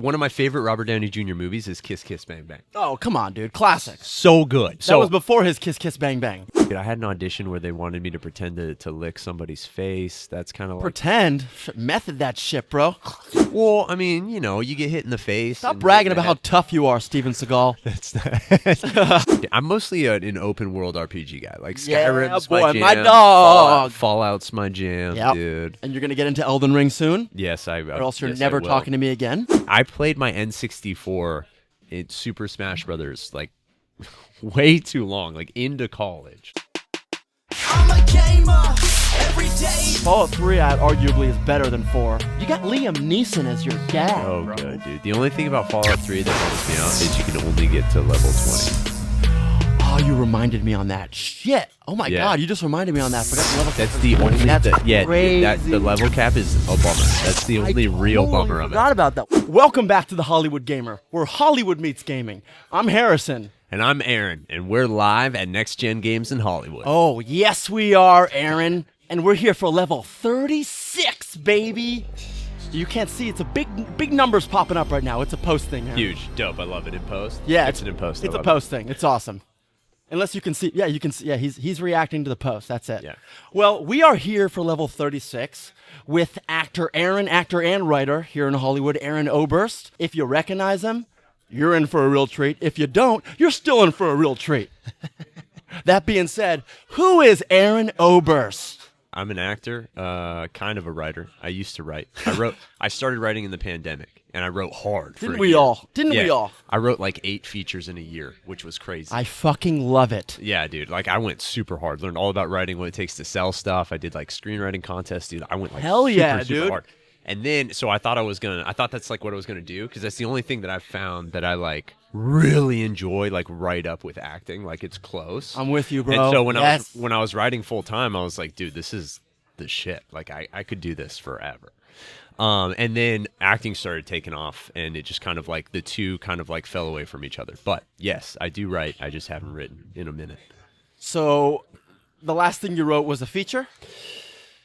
One of my favorite Robert Downey Jr. movies is Kiss Kiss Bang Bang. Oh, come on, dude. Classic. So good. That was before his Kiss Kiss Bang Bang. Dude, I had an audition where they wanted me to pretend to lick somebody's face. That's kind of like... Pretend? Method that shit, bro. Well, I mean, you know, you get hit in the face. Stop bragging about how tough you are, Steven Seagal. I'm mostly an open world RPG guy. Like Skyrim's boy, my jam. my dog. Fallout's my jam, Yep. dude. And you're going to get into Elden Ring soon? Yes, I will. Or else you're yes, never I will. talking to me again? I played my N64 in Super Smash Brothers like way too long, like into college. I'm a gamer every day. Fallout 3 arguably is better than 4. You got Liam Neeson as your dad, Oh, bro. good, dude. The only thing about Fallout 3 that bums me out is you can only get to level 20. Oh, you reminded me on that. Shit. Oh, my Yeah. God. You just reminded me on that. Forgot the level cap. That's the only That's crazy. the level cap is a bummer. That's the only real bummer of it. Forgot about that. Welcome back to the Hollywood Gamer, where Hollywood meets gaming. I'm Harrison. And I'm Aaron, and we're live at Next Gen Games in Hollywood. Oh, yes, we are, Aaron. And we're here for level 36, baby. You can't see. It's a big numbers popping up right now. It's a post thing, Aaron. Huge, dope. I love it in post. Yeah, it's an in post. It's a post thing. It's awesome. Unless you can see. Yeah, you can see. Yeah, he's reacting to the post. That's it. Yeah. Well, we are here for level 36 with actor and writer here in Hollywood, Aaron Oberst. If you recognize him, you're in for a real treat. If you don't, you're still in for a real treat. That being said, who is Aaron Oberst? I'm an actor, kind of a writer. I used to write. I started writing in the pandemic, and I wrote hard. Didn't for a we year. all? Didn't we Yeah. all? I wrote like 8 features in a year, which was crazy. I fucking love it. Yeah, dude. Like I went super hard. Learned all about writing, what it takes to sell stuff. I did like screenwriting contests, dude. I went like Hell yeah, super dude. hard. And then, so I thought that's like what I was gonna do, because that's the only thing that I've found that I like really enjoy, like right up with acting. Like it's close. I'm with you, bro. And so Yes. when I was writing full time, I was like, dude, this is the shit. Like I could do this forever. And then acting started taking off, and it just kind of like the two kind of like fell away from each other. But yes, I do write. I just haven't written in a minute. So, the last thing you wrote was a feature?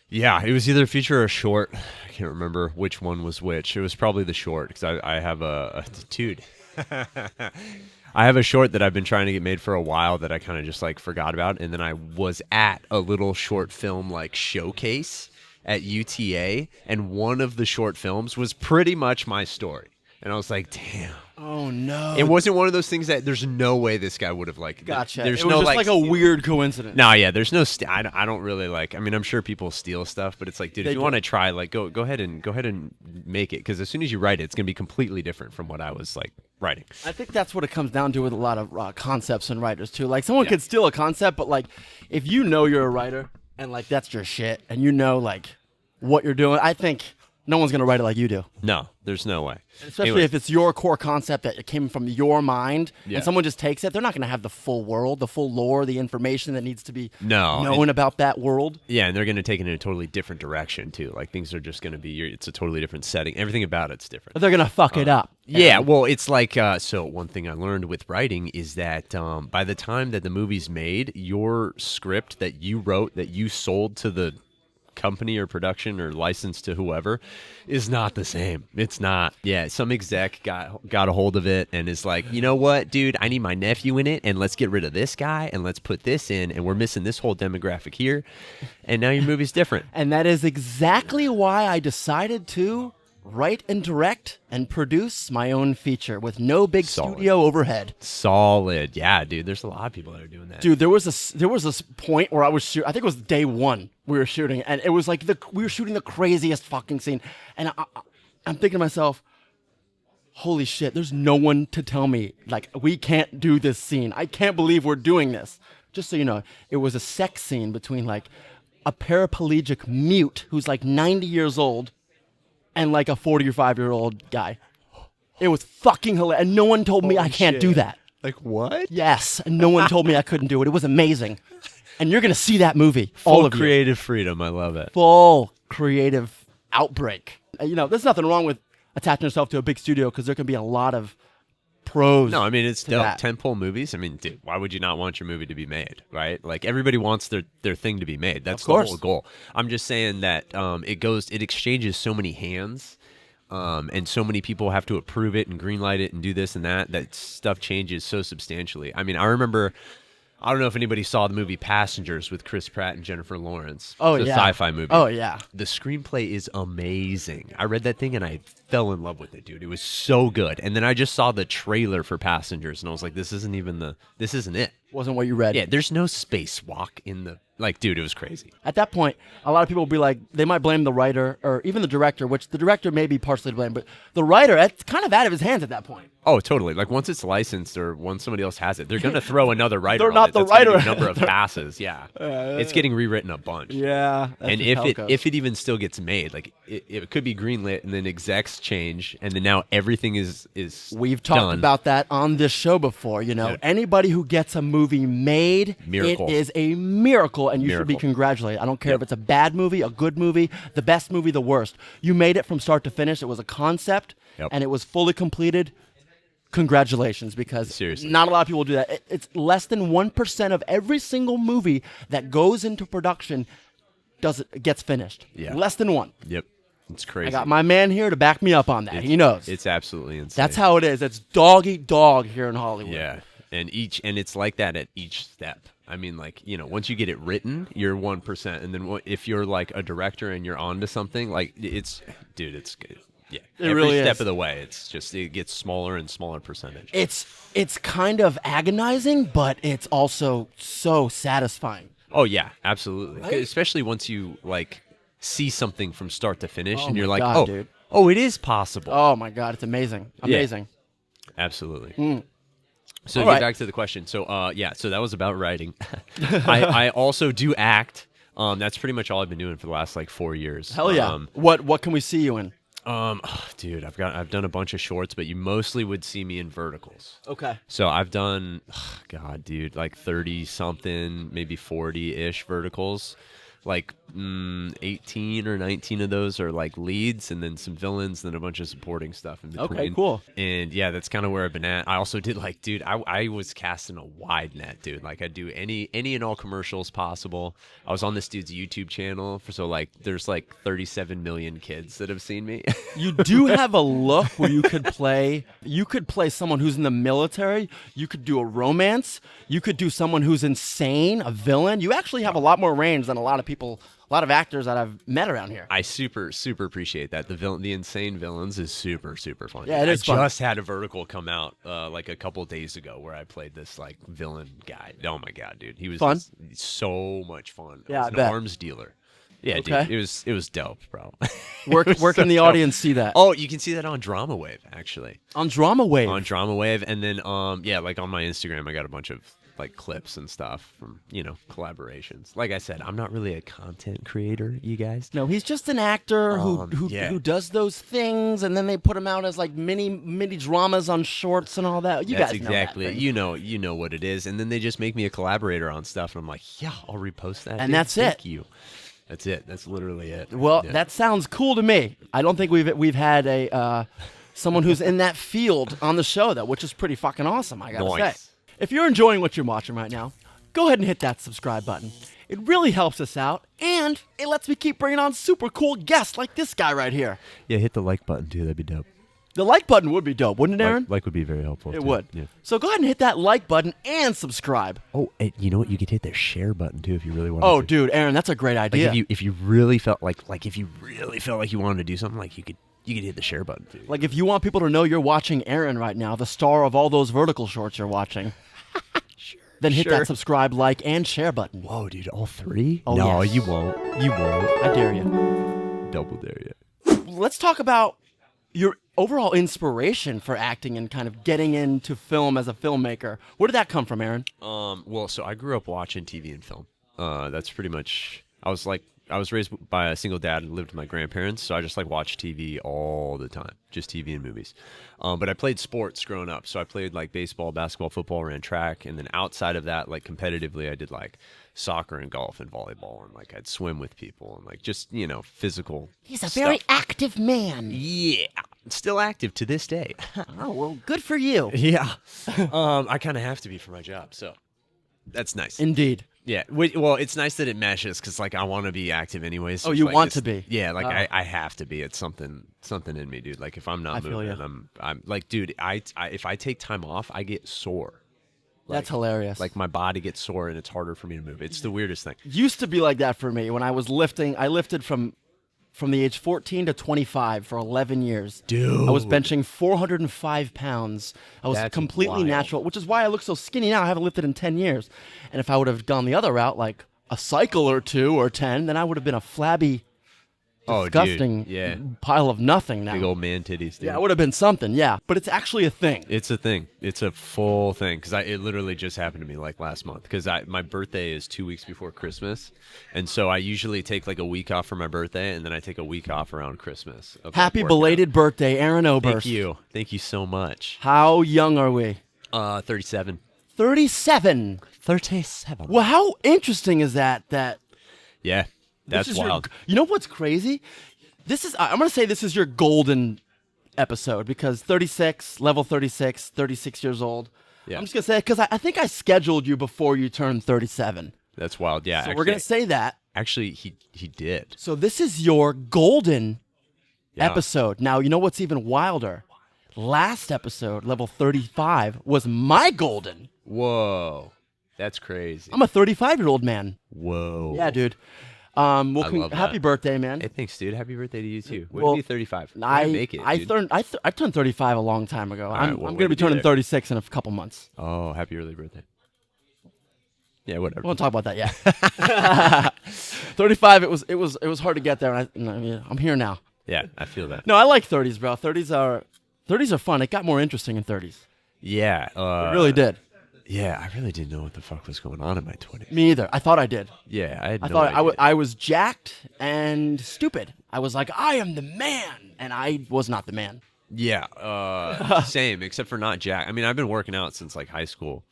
Yeah, it was either a feature or a short. I can't remember which one was which. It was probably the short, because I have a dude. I have a short that I've been trying to get made for a while that I kind of just like forgot about, and then I was at a little short film like showcase at UTA, and one of the short films was pretty much my story, and I was like, damn. Oh, no. It wasn't one of those things that there's no way this guy would have like. Gotcha. There's it was no just like a weird coincidence. No, yeah, there's no. I don't really like. I mean, I'm sure people steal stuff, but it's like, dude, They if you do. want to try, like, go ahead and make it, because as soon as you write it, it's gonna be completely different from what I was like writing. I think that's what it comes down to with a lot of concepts and writers too. Like someone could steal a concept, but like if you know you're a writer and like that's your shit, and you know like what you're doing, I think no one's gonna write it like you do. No, there's no way. Especially Anyway, if it's your core concept that it came from your mind, Yeah. and someone just takes it. They're not gonna have the full world, the full lore, the information that needs to be No, known about that world. yeah, and they're gonna take it in a totally different direction too. Like things are just gonna be. It's a totally different setting. Everything about it's different. But they're gonna fuck it up. Yeah, well, it's like, so one thing I learned with writing is that by the time that the movie's made, your script that you wrote, that you sold to the company or production or license to whoever, is not the same. It's not. Yeah, some exec got a hold of it and is like, you know what, dude, I need my nephew in it, and let's get rid of this guy, and let's put this in, and we're missing this whole demographic here, and now your movie's different. And that is exactly why I decided to write and direct and produce my own feature with no big Solid. studio overhead. Solid. Yeah, dude, there's a lot of people that are doing that. Dude, there was this point where I was shooting. I think it was day one we were shooting, and it was like we were shooting the craziest fucking scene. And I'm thinking to myself, holy shit, there's no one to tell me like we can't do this scene. I can't believe we're doing this. Just so you know, it was a sex scene between like a paraplegic mute who's like 90 years old and like a 45-year-old guy. It was fucking hilarious, and no one told me I can't do that. Like, what? Yes, and no one told me I couldn't do it. It was amazing. And you're going to see that movie, all Full of you. creative freedom. I love it. Full creative outbreak. You know, there's nothing wrong with attaching yourself to a big studio because there can be a lot of pros. No, I mean, it's to dope. that. Tentpole movies. I mean, dude, why would you not want your movie to be made, right? Like, everybody wants their thing to be made. That's Of the course. whole goal. I'm just saying that it exchanges so many hands and so many people have to approve it and greenlight it and do this and that. That stuff changes so substantially. I mean, I remember. I don't know if anybody saw the movie Passengers with Chris Pratt and Jennifer Lawrence. Oh, it's a yeah. sci-fi movie. Oh, yeah. The screenplay is amazing. I read that thing and I fell in love with it, dude. It was so good. And then I just saw the trailer for Passengers and I was like, this isn't it. Wasn't what you read. Yeah, there's no spacewalk in the dude, it was crazy. At that point, a lot of people will be like, they might blame the writer or even the director, which the director may be partially to blame, but the writer, it's kind of out of his hands at that point. Oh, totally. Like once it's licensed or once somebody else has it, they're going to throw another writer They're on not it. the That's gonna be writer. a number of passes, yeah. It's getting rewritten a bunch. Yeah. And if it even still gets made, like it could be greenlit and then execs change and then now everything is We've talked done. about that on this show before. Yeah. Anybody who gets a movie made, Miracle. it is a miracle, and you should be Miracle. congratulated. I don't care if it's a bad movie, a good movie, the best movie, the worst. You made it from start to finish. It was a concept, Yep. and it was fully completed. Congratulations, because Seriously. not a lot of people do that. It's less than 1% of every single movie that goes into production gets finished. Yeah. Less than 1. Yep. It's crazy. I got my man here to back me up on that. He knows. It's absolutely insane. That's how it is. It's dog eat dog here in Hollywood. Yeah. And it's like that at each step. I mean, like, once you get it written, you're 1%. And then if you're like a director and you're onto something, like it's good. Yeah. It Every really step is. of the way, it gets smaller and smaller percentage. It's kind of agonizing, but it's also so satisfying. Oh yeah, absolutely. Right? Especially once you like see something from start to finish Oh and you're my like, God, dude. oh, it is possible. Oh my God, it's amazing. Amazing. Absolutely. So All to right. get back to the question. So so that was about writing. I also do act. That's pretty much all I've been doing for the last like 4 years. Hell yeah. What can we see you in? Dude, I've done a bunch of shorts, but you mostly would see me in verticals. Okay. So I've done, God, dude, like 30 something, maybe 40-ish verticals. Like 18 or 19 of those are like leads, and then some villains, and then a bunch of supporting stuff in between. Okay, cool. And yeah, that's kind of where I've been at. I also did like, dude, I was casting a wide net, dude. Like I'd do any and all commercials possible. I was on this dude's YouTube channel so like there's like 37 million kids that have seen me. You do have a look where you could play someone who's in the military. You could do a romance. You could do someone who's insane, a villain. You actually have a lot more range than a lot of actors that I've met around here. I super appreciate that. The insane villains is super fun. Yeah, it is I fun. just had a vertical come out like a couple days ago where I played this like villain guy. Oh my God, dude, he was Fun? so much fun. Yeah, I was I an bet. arms dealer. Yeah, Okay. dude, it was dope, bro. Where It was can so the dope. audience see that? Oh, you can see that on Drama Wave actually. On Drama Wave. On Drama Wave, and then like on my Instagram, I got a bunch of like clips and stuff from collaborations. Like I said, I'm not really a content creator, you guys. No, he's just an actor yeah. who does those things, and then they put him out as like mini dramas on shorts and all that. You That's guys know exactly that thing. you know what it is, and then they just make me a collaborator on stuff, and I'm like, yeah, I'll repost that, And dude. that's Thank it. you. That's it. That's literally it. Well, Yeah. that sounds cool to me. I don't think we've had a someone who's in that field on the show though, which is pretty fucking awesome. I gotta Nice. say. If you're enjoying what you're watching right now, go ahead and hit that subscribe button. It really helps us out, and it lets me keep bringing on super cool guests like this guy right here. Yeah, hit the like button too. That'd be dope. The like button would be dope, wouldn't it, Aaron? Like would be very helpful. It too. would. Yeah. So go ahead and hit that like button and subscribe. Oh, and you know what? You could hit the share button too if you really wanted Oh, to. dude, Aaron, that's a great Like idea. if you really felt like if you really felt like you wanted to do something, like you could hit the share button too. Like if you want people to know you're watching Aaron right now, the star of all those vertical shorts you're watching, then hit Sure. that subscribe, like, and share button. Whoa, dude, all three? Oh, no, yes. you won't. You won't. I dare you. Double dare you. Let's talk about your overall inspiration for acting and kind of getting into film as a filmmaker. Where did that come from, Aaron? Well, so I grew up watching TV and film. That's pretty much. I was raised by a single dad and lived with my grandparents, so I just like watched TV all the time, just TV and movies. But I played sports growing up, so I played like baseball, basketball, football, ran track, and then outside of that, like competitively, I did like soccer and golf and volleyball, and like I'd swim with people and like just physical. He's a very stuff. active man. Yeah, still active to this day. Oh, well, good for you. Yeah, I kind of have to be for my job, so that's nice. Indeed. Yeah. Well, it's nice that it meshes because like I want to be active anyways. Oh, It's you like want this- to be? Yeah. Like Oh. I have to be. It's something in me, dude. Like if I'm not I feel moving, ya. I'm like, dude. If I take time off, I get sore. That's hilarious. Like my body gets sore and it's harder for me to move. It's the weirdest thing. Used to be like that for me when I was lifting. I lifted from the age 14 to 25 for 11 years. Dude. I was benching 405 pounds. I was That's completely wild. natural, which is why I look so skinny now. I haven't lifted in 10 years. And if I would have gone the other route, like a cycle or 2 or 10, then I would have been a flabby, Oh, dude. disgusting Yeah. pile of nothing now. Big old man titties, dude. Yeah, it would have been something, yeah. But it's actually a thing. It's a thing. It's a full thing because it literally just happened to me like last month because my birthday is 2 weeks before Christmas, and so I usually take like a week off for my birthday, and then I take a week off around Christmas. of, like, Happy working out. belated birthday, Aaron Oberst. Thank you so much. How young are we? 37. 37. 37. Well, how interesting is that Yeah, that's this is wild. You know what's crazy? I'm going to say this is your golden episode because 36, level 36, 36 years old. Yeah. I'm just going to say because I think I scheduled you before you turned 37. That's wild. Yeah, So we're going to say that. Actually, he did. So this is your golden Yeah. episode. Now, you know what's even wilder? Last episode, level 35, was my golden. Whoa, that's crazy. I'm a 35-year-old man. Whoa. Yeah, dude. I love Happy that. birthday, man. Hey, thanks, dude. Happy birthday to you too. When Well, are you 35? I make it. I dude. turned 35 a long time ago. right, I'm well, going way to be to be turning there. 36 in a couple months. Oh, happy early birthday. Yeah, whatever. We won't talk about that yet. 35. It was hard to get there. I'm here now. Yeah, I feel that. No, I like 30s, bro. 30s are fun. It got more interesting in 30s. Yeah, It really did. Yeah, I really didn't know what the fuck was going on in my 20s. Me either. I thought I did. Yeah, I had I no thought idea. I was jacked and stupid. I was like, I am the man, and I was not the man. Yeah, same, except for not Jack. I mean, I've been working out since like high school,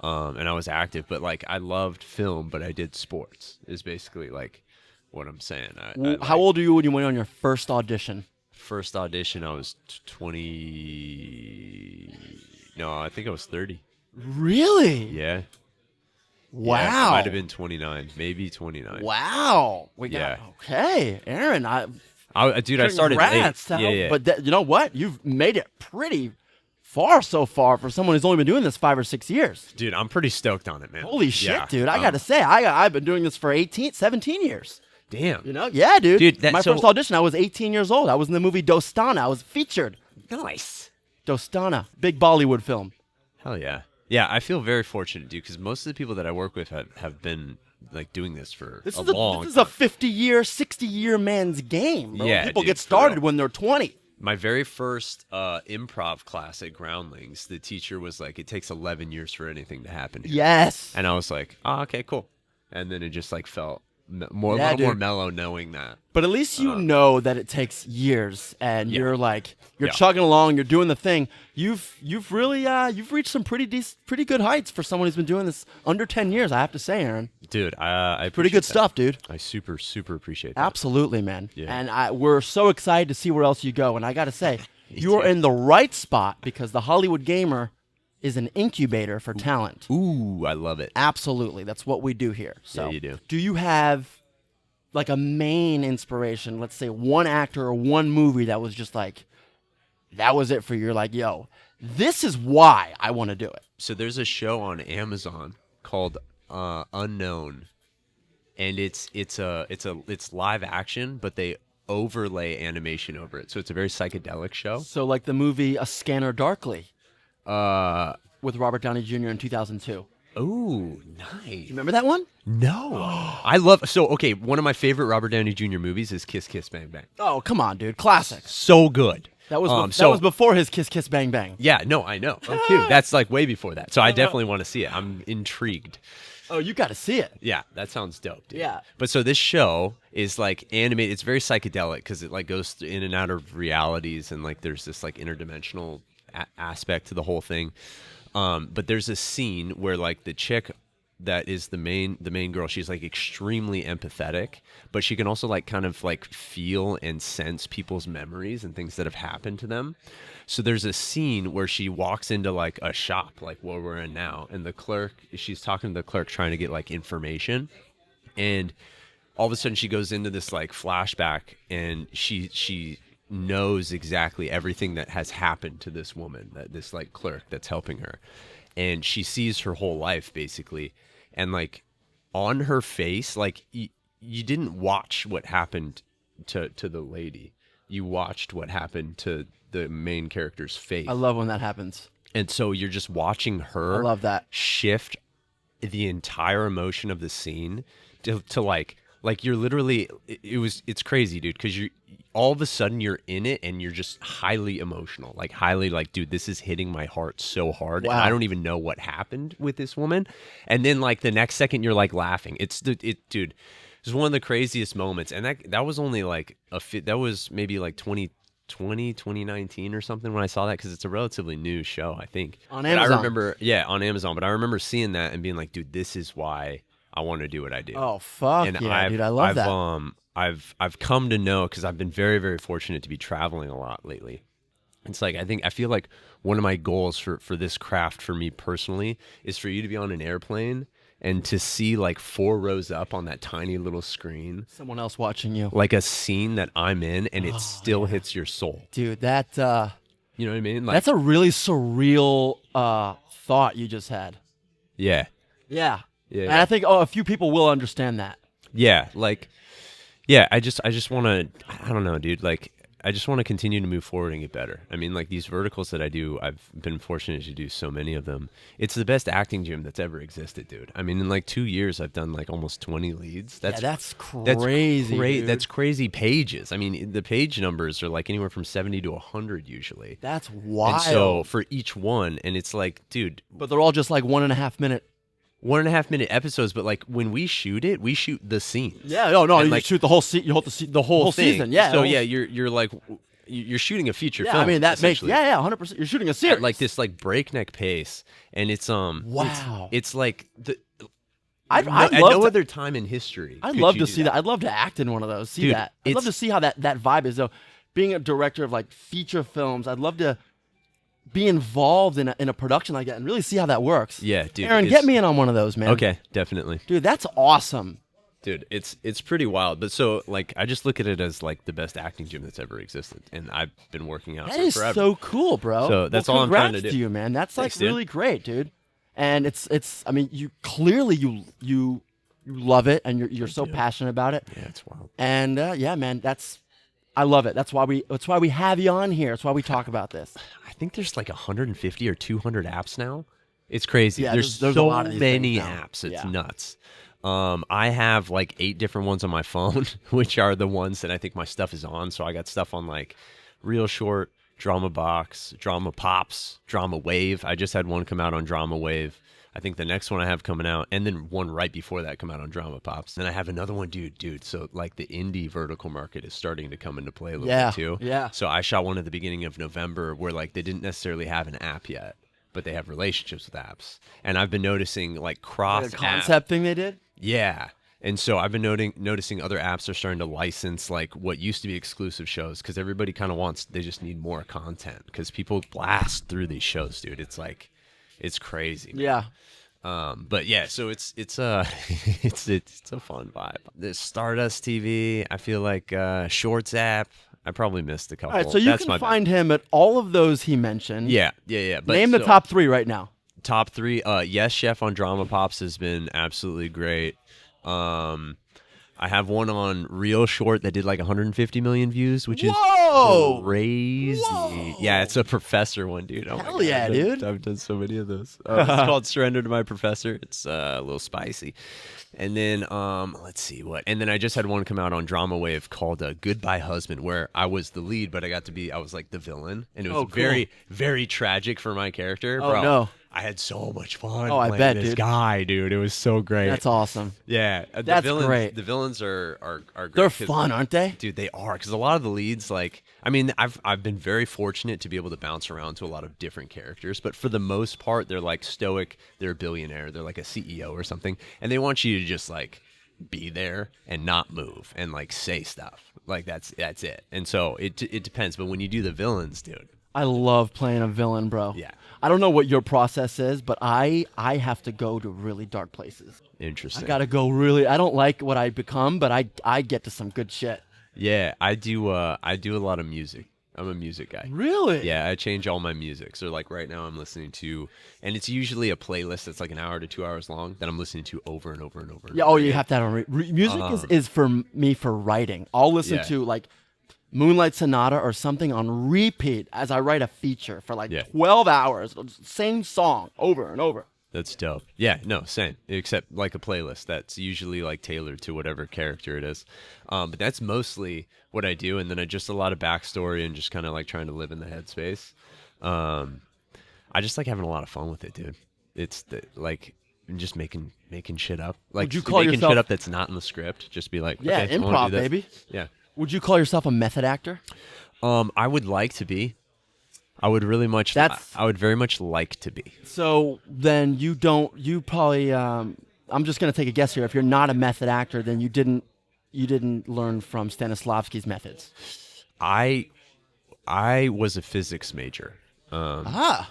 and I was active, but like I loved film, but I did sports. Is basically like what I'm saying. How old are you when you went on your first audition? First audition, I was 20. No, I think I was 30. Really? Yeah. Wow. Yeah, it might have been 29, maybe 29. Wow. We got Yeah. okay, Aaron. Dude, I started late. Congrats, Yeah, yeah. But you know what? You've made it pretty far so far for someone who's only been doing this 5 or 6 years. Dude, I'm pretty stoked on it, man. Holy shit, Yeah. dude! I gotta say, I've been doing this for 17 years. Damn. You know? Yeah, dude. Dude, my first audition, I was 18 years old. I was in the movie Dostana. I was featured. Nice. Dostana, big Bollywood film. Hell yeah. Yeah, I feel very fortunate, dude, because most of the people that I work with have been like doing this for This a is long this is time. a 50-year, 60-year man's game. Bro. Yeah, People dude, get for started real. when they're 20. My very first improv class at Groundlings, the teacher was like, "It takes 11 years for anything to happen." Here. Yes. And I was like, "Oh, okay, cool." And then it just like felt more a Yeah, little more dude. mellow knowing that. But at least you know that it takes years, and Yeah. you're like you're Yeah. chugging along, you're doing the thing. You've really you've reached some pretty good heights for someone who's been doing this under 10 years. I have to say, Aaron, Dude, I pretty good appreciate that. stuff, dude. I super appreciate that. Absolutely, man. Yeah. And we're so excited to see where else you go. And I got to say, you are too. in the right spot because the Hollywood Gamer is an incubator for talent. Ooh, I love it. Absolutely, that's what we do here. So, Yeah, you do. Do you have like a main inspiration? Let's say one actor or one movie that was just like, that was it for you. You're like, yo, this is why I want to do it. So there's a show on Amazon called Unknown, and it's live action, but they overlay animation over it. So it's a very psychedelic show. So like the movie A Scanner Darkly with Robert Downey Jr. in 2002. Ooh, nice. Remember that one? No, I love. So okay, one of my favorite Robert Downey Jr. movies is Kiss Kiss Bang Bang. Oh, come on, dude. Classic. So good. That was that so was before his Kiss Kiss Bang Bang. yeah, no, I know. Oh, cute. That's like way before that. So I definitely want to see it. I'm intrigued. Oh, you got to see it. Yeah, that sounds dope, dude. Yeah. But so this show is like animated. It's very psychedelic because it like goes in and out of realities, and like there's this like interdimensional aspect to the whole thing. But there's a scene where like the chick that is the main girl. She's like extremely empathetic, but she can also like kind of like feel and sense people's memories and things that have happened to them. So there's a scene where she walks into like a shop, like where we're in now, and she's talking to the clerk trying to get like information, and all of a sudden she goes into this like flashback, and she knows exactly everything that has happened to this woman, that this like clerk that's helping her, and she sees her whole life basically, and like on her face, like you didn't watch what happened to the lady, you watched what happened to the main character's face. I love when that happens. And so you're just watching her I love that. shift the entire emotion of the scene to like you're literally it's crazy, dude, because you all of a sudden you're in it and you're just highly emotional, like highly like, dude, this is hitting my heart so hard. Wow. And I don't even know what happened with this woman. And then like the next second you're like laughing. Dude, it's one of the craziest moments. And that was only like that was maybe like 2019 or something when I saw that, because it's a relatively new show, I think. On But Amazon. I remember, yeah, on Amazon. But I remember seeing that and being like, dude, this is why I want to do what I do. Oh fuck And yeah, dude! I love that. I've come to know, because I've been very, very fortunate to be traveling a lot lately. It's like I feel like one of my goals for this craft for me personally is for you to be on an airplane and to see like 4 rows up on that tiny little screen, Someone else watching you, like a scene that I'm in, and it still hits your soul. dude. That You know what I mean? Like, that's a really surreal thought you just had. yeah, Yeah. Yeah. And I think a few people will understand that. yeah, like, yeah. I just want to. I don't know, dude. Like, I just want to continue to move forward and get better. I mean, like these verticals that I do, I've been fortunate to do so many of them. It's the best acting gym that's ever existed, dude. I mean, in like 2 years, I've done like almost 20 leads. That's crazy. Dude. That's crazy pages. I mean, the page numbers are like anywhere from 70 to 100 usually. That's wild. And so for each one, and it's like, dude, but they're all just like 1.5 minute. 1.5 minute episodes, but like when we shoot it, we shoot the scenes. Yeah, no, And, you like, shoot the whole the whole thing. season. Yeah. So the whole- yeah, you're like you're shooting a feature yeah. film. I mean that makes essentially, 100%. You're shooting a series at like this like breakneck pace, and it's Wow. it's like the. I'd at love no to- other time in history. I'd could love you to do see that. I'd love to act in one of those. See Dude, that. I'd love to see how that vibe is though. Being a director of like feature films, I'd love to be involved in a production like that and really see how that works. Yeah, dude. Aaron, it's- get me in on one of those, man. Okay, definitely, Dude, that's awesome. dude. It's pretty wild. But so like I just look at it as like the best acting gym that's ever existed, and I've been working out That for is forever. so cool, bro. So that's Well, all I'm trying to congrats do. you, man. That's like Thanks, dude. really great, dude. And it's. I mean, you clearly you love it, and you're so passionate about it. Yeah, it's wild. And yeah, man, I love it. That's why we have you on here. That's why we talk about this. I think there's like 150 or 200 apps now. It's crazy. Yeah, there's there's a so lot of these many things now. apps. It's Yeah. nuts. I have like 8 different ones on my phone, which are the ones that I think my stuff is on. So I got stuff on like Real Short, Drama Box, Drama Pops, Drama Wave. I just had one come out on Drama Wave. I think the next one I have coming out, and then one right before that come out on Drama Pops. Then I have another one, dude. So like the indie vertical market is starting to come into play a little Yeah, bit too. yeah. So I shot one at the beginning of November where like they didn't necessarily have an app yet, but they have relationships with apps. And I've been noticing like cross The concept thing they did. Yeah. And so I've been noticing other apps are starting to license like what used to be exclusive shows, because everybody kind of they just need more content, because people blast through these shows, dude. It's like, it's crazy. Man. Yeah. But yeah, so it's it's a fun vibe. There's Stardust TV. I feel like Shorts app. I probably missed a couple. All right, so you That's can my find him at all of those he mentioned. Yeah. But Name the so- top 3 right now. top 3. Yes Chef on Drama Pops has been absolutely great. I have one on Real Short that did like 150 million views, which Whoa! is crazy. Whoa! Yeah, it's a professor one, dude. Oh my Hell God, yeah, dude. I've done so many of those. It's called Surrender to My Professor. It's a little spicy. And then let's see what. And then I just had one come out on Drama Wave called Goodbye Husband, where I was the lead, but I was like the villain, and it was Oh, cool. very, very tragic for my character. Oh, Bro, no. I had so much fun. Oh, I playing bet, this dude. guy, dude. It was so great. That's awesome. Yeah, That's villains, great. The villains are great. They're 'cause- fun, aren't they? Dude, they are, because a lot of the leads, like, I mean, I've been very fortunate to be able to bounce around to a lot of different characters, but for the most part, they're like stoic. They're a billionaire. They're like a CEO or something, and they want you to just like be there and not move and like say stuff. Like that's it. And so it depends. But when you do the villains, dude, I love playing a villain, bro. Yeah. I don't know what your process is, but I have to go to really dark places. interesting. I gotta go really. I don't like what I become, but I get to some good shit. Yeah, I do a lot of music. I'm a music guy. Really? Yeah, I change all my music. So like right now I'm listening to, and it's usually a playlist that's like an hour to 2 hours long that I'm listening to over and over and over. Yeah. Oh, you have to have a music is for me for writing. I'll listen Yeah. to like Moonlight Sonata or something on repeat as I write a feature for like Yeah. 12 hours. Same song over and over. That's dope. Yeah, no, same. Except like a playlist that's usually like tailored to whatever character it is. But that's mostly what I do, and then I just a lot of backstory and just kind of like trying to live in the headspace. I just like having a lot of fun with it, dude. It's like just making shit up. Like Would you call making yourself- shit up that's not in the script. Just be like, Yeah, okay, I wanna improv, do this. baby. Yeah. Would you call yourself a method actor? I would like to be. I would really much. That's- I would very much like to be. So then you don't. You probably. I'm just gonna take a guess here. If you're not a method actor, then you didn't learn from Stanislavski's methods. I was a physics major. A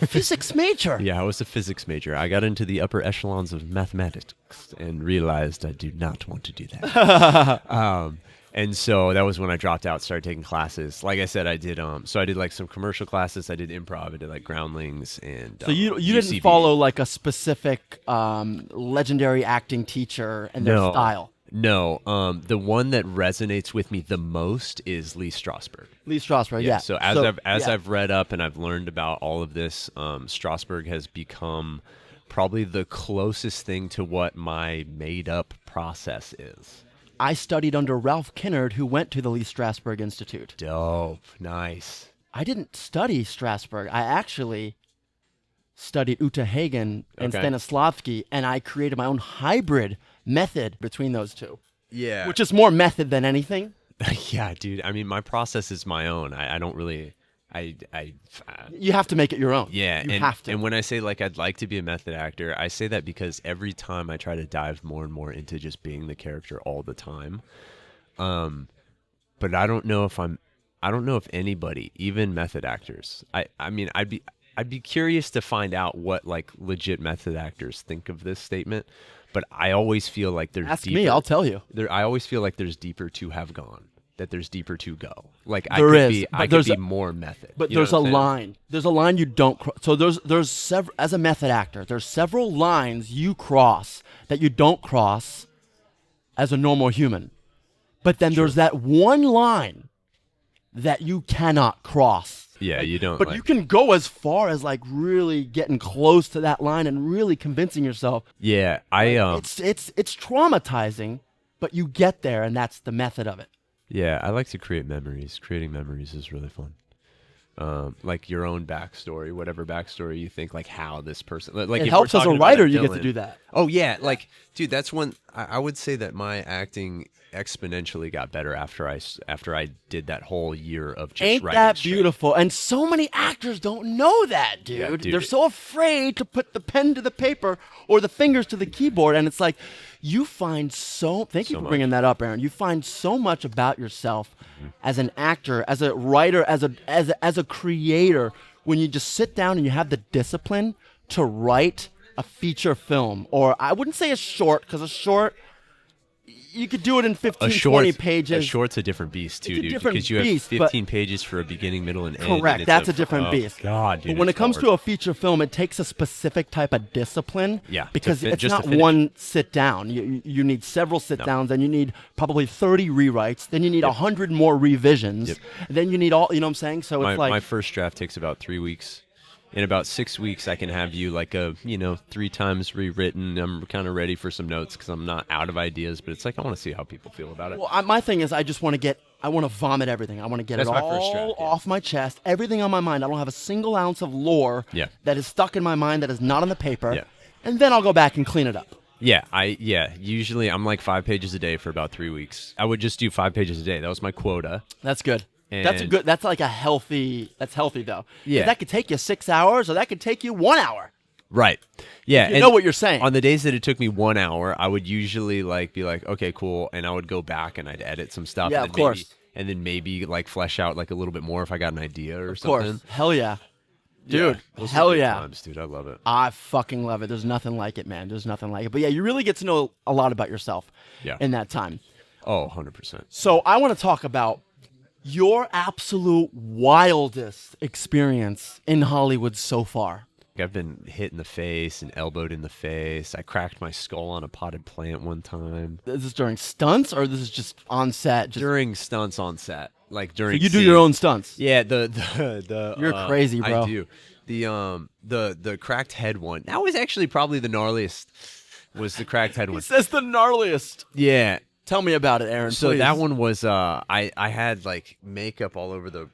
physics major. Yeah, I was a physics major. I got into the upper echelons of mathematics and realized I do not want to do that. And so that was when I dropped out, started taking classes. Like I said, I did. So I did like some commercial classes. I did improv. I did like Groundlings and. So you didn't UCB. follow like a specific legendary acting teacher and their style. No. The one that resonates with me the most is Lee Strasberg. Lee Strasberg, yeah. So I've read up and I've learned about all of this, Strasberg has become probably the closest thing to what my made up process is. I studied under Ralph Kinnard, who went to the Lee Strasberg Institute. Dope. Nice. I didn't study Strasberg. I actually studied Uta Hagen and Okay. Stanislavski, and I created my own hybrid method between those two, Yeah. which is more method than anything. Yeah, dude. I mean, my process is my own. I don't really. You have to make it your own. Yeah, you and, have to. and when I say like I'd like to be a method actor, I say that because every time I try to dive more and more into just being the character all the time, but I don't know if anybody, even method actors. I mean, I'd be curious to find out what like legit method actors think of this statement, but I always feel like there's Ask deeper, me, I'll tell you. I always feel like there's deeper to have gone. That there's deeper to go. Like There is, I but could there's be a- more method. But You know there's what a I'm saying? line. There's a line you don't cross. So there's several, as a method actor, there's several lines you cross that you don't cross as a normal human. But then there's that one line that you cannot cross. Yeah, you don't. But like, you can go as far as like really getting close to that line and really convincing yourself. Yeah, It's traumatizing, but you get there, and that's the method of it. Yeah, I like to create memories. Creating memories is really fun. Like your own backstory, whatever backstory you think, like how this person. Like It if we're helps as a talking about writer. You get to villain- do that. Oh yeah, like dude, that's when I would say that my acting exponentially got better after I did that whole year of just Ain't writing that straight. beautiful? And so many actors don't know that, dude. Yeah, dude. They're so afraid to put the pen to the paper or the fingers to the keyboard. And it's like, you find thank you So for much. bringing that up, Aaron. You find so much about yourself Mm-hmm. as an actor, as a writer, as a creator, when you just sit down and you have the discipline to write a feature film. Or I wouldn't say a short, because a short, you could do it in 15, 20 pages. A short's a different beast too, It's a dude. different Because you have beast, but- 15 pages for a beginning, middle, and end. and Correct. it's That's a different oh, beast. God, dude. But when it it's comes hard. to a feature film, it takes a specific type of discipline. Yeah, to Because fit- it's just to not finish. one sit down. You need several sit downs, and you need probably 30 rewrites. Then you need 100 more revisions. Yep. Then you need all. You know what I'm saying? So it's like my first draft takes about 3 weeks. In about 6 weeks, I can have you like 3 times rewritten. I'm kind of ready for some notes because I'm not out of ideas, but it's like I want to see how people feel about it. Well, my thing is, I just want to get I want to vomit everything. I want to get That's it my first all draft, yeah. off my chest, everything on my mind. I don't have a single ounce of lore Yeah. that is stuck in my mind that is not on the paper. Yeah. And then I'll go back and clean it up. Usually I'm like 5 pages a day for about 3 weeks. I would just do 5 pages a day. That was my quota. That's good. That's And- good. That's like a healthy. That's healthy though. 'Cause Yeah. That could take you 6 hours, or that could take you 1 hour. Right. Yeah. You know what you're saying. On the days that it took me 1 hour, I would usually like be like, okay, cool, and I would go back and I'd edit some stuff. Yeah, and of then course. and then maybe like flesh out like a little bit more if I got an idea or Of course. something. Hell yeah, dude. Those are Hell good yeah. times, dude. I love it. I fucking love it. There's nothing like it, man. There's nothing like it. But yeah, you really get to know a lot about yourself. Yeah. In that time. Oh, 100%. So I want to talk about your absolute wildest experience in Hollywood so far. I've been hit in the face and elbowed in the face. I cracked my skull on a potted plant one time. Is this during stunts or this is just on set? Just, During stunts on set. Like during you do your scenes. own stunts. Yeah, the You're crazy, bro. I do. The cracked head one. That was actually probably the gnarliest. Was the cracked head He one. says the gnarliest. Yeah. Tell me about it, Aaron. So please. that one was I had like makeup all over the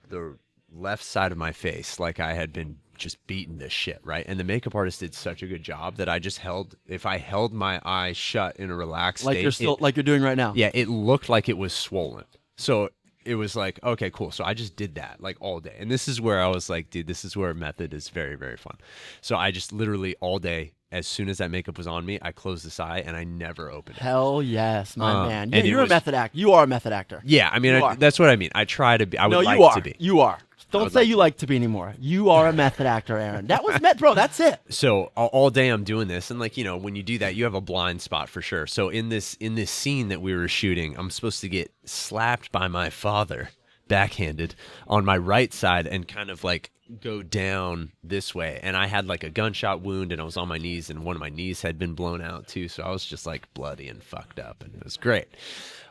left side of my face, like I had been just beaten to shit, right? And the makeup artist did such a good job that I just if I held my eyes shut in a relaxed like state, you're still like you're doing right now. yeah, it looked like it was swollen. So it was like, okay, cool. So I just did that like all day. And this is where I was like, dude, this is where method is very, very fun. So I just literally all day, as soon as that makeup was on me, I closed this eye and I never opened it. Hell yes, my man. Yeah, and it you're a was- method actor. You are a method actor. Yeah, I mean, You are. that's what I mean. I try to be. I would No, like you are. to be. You are. Don't would say like you like to be anymore. You are a method actor, Aaron. That was bro. That's it. So all day I'm doing this, and like when you do that, you have a blind spot for sure. So in this scene that we were shooting, I'm supposed to get slapped by my father, backhanded, on my right side, and kind of like go down this way. And I had like a gunshot wound, and I was on my knees, and one of my knees had been blown out too. So I was just like bloody and fucked up, and it was great.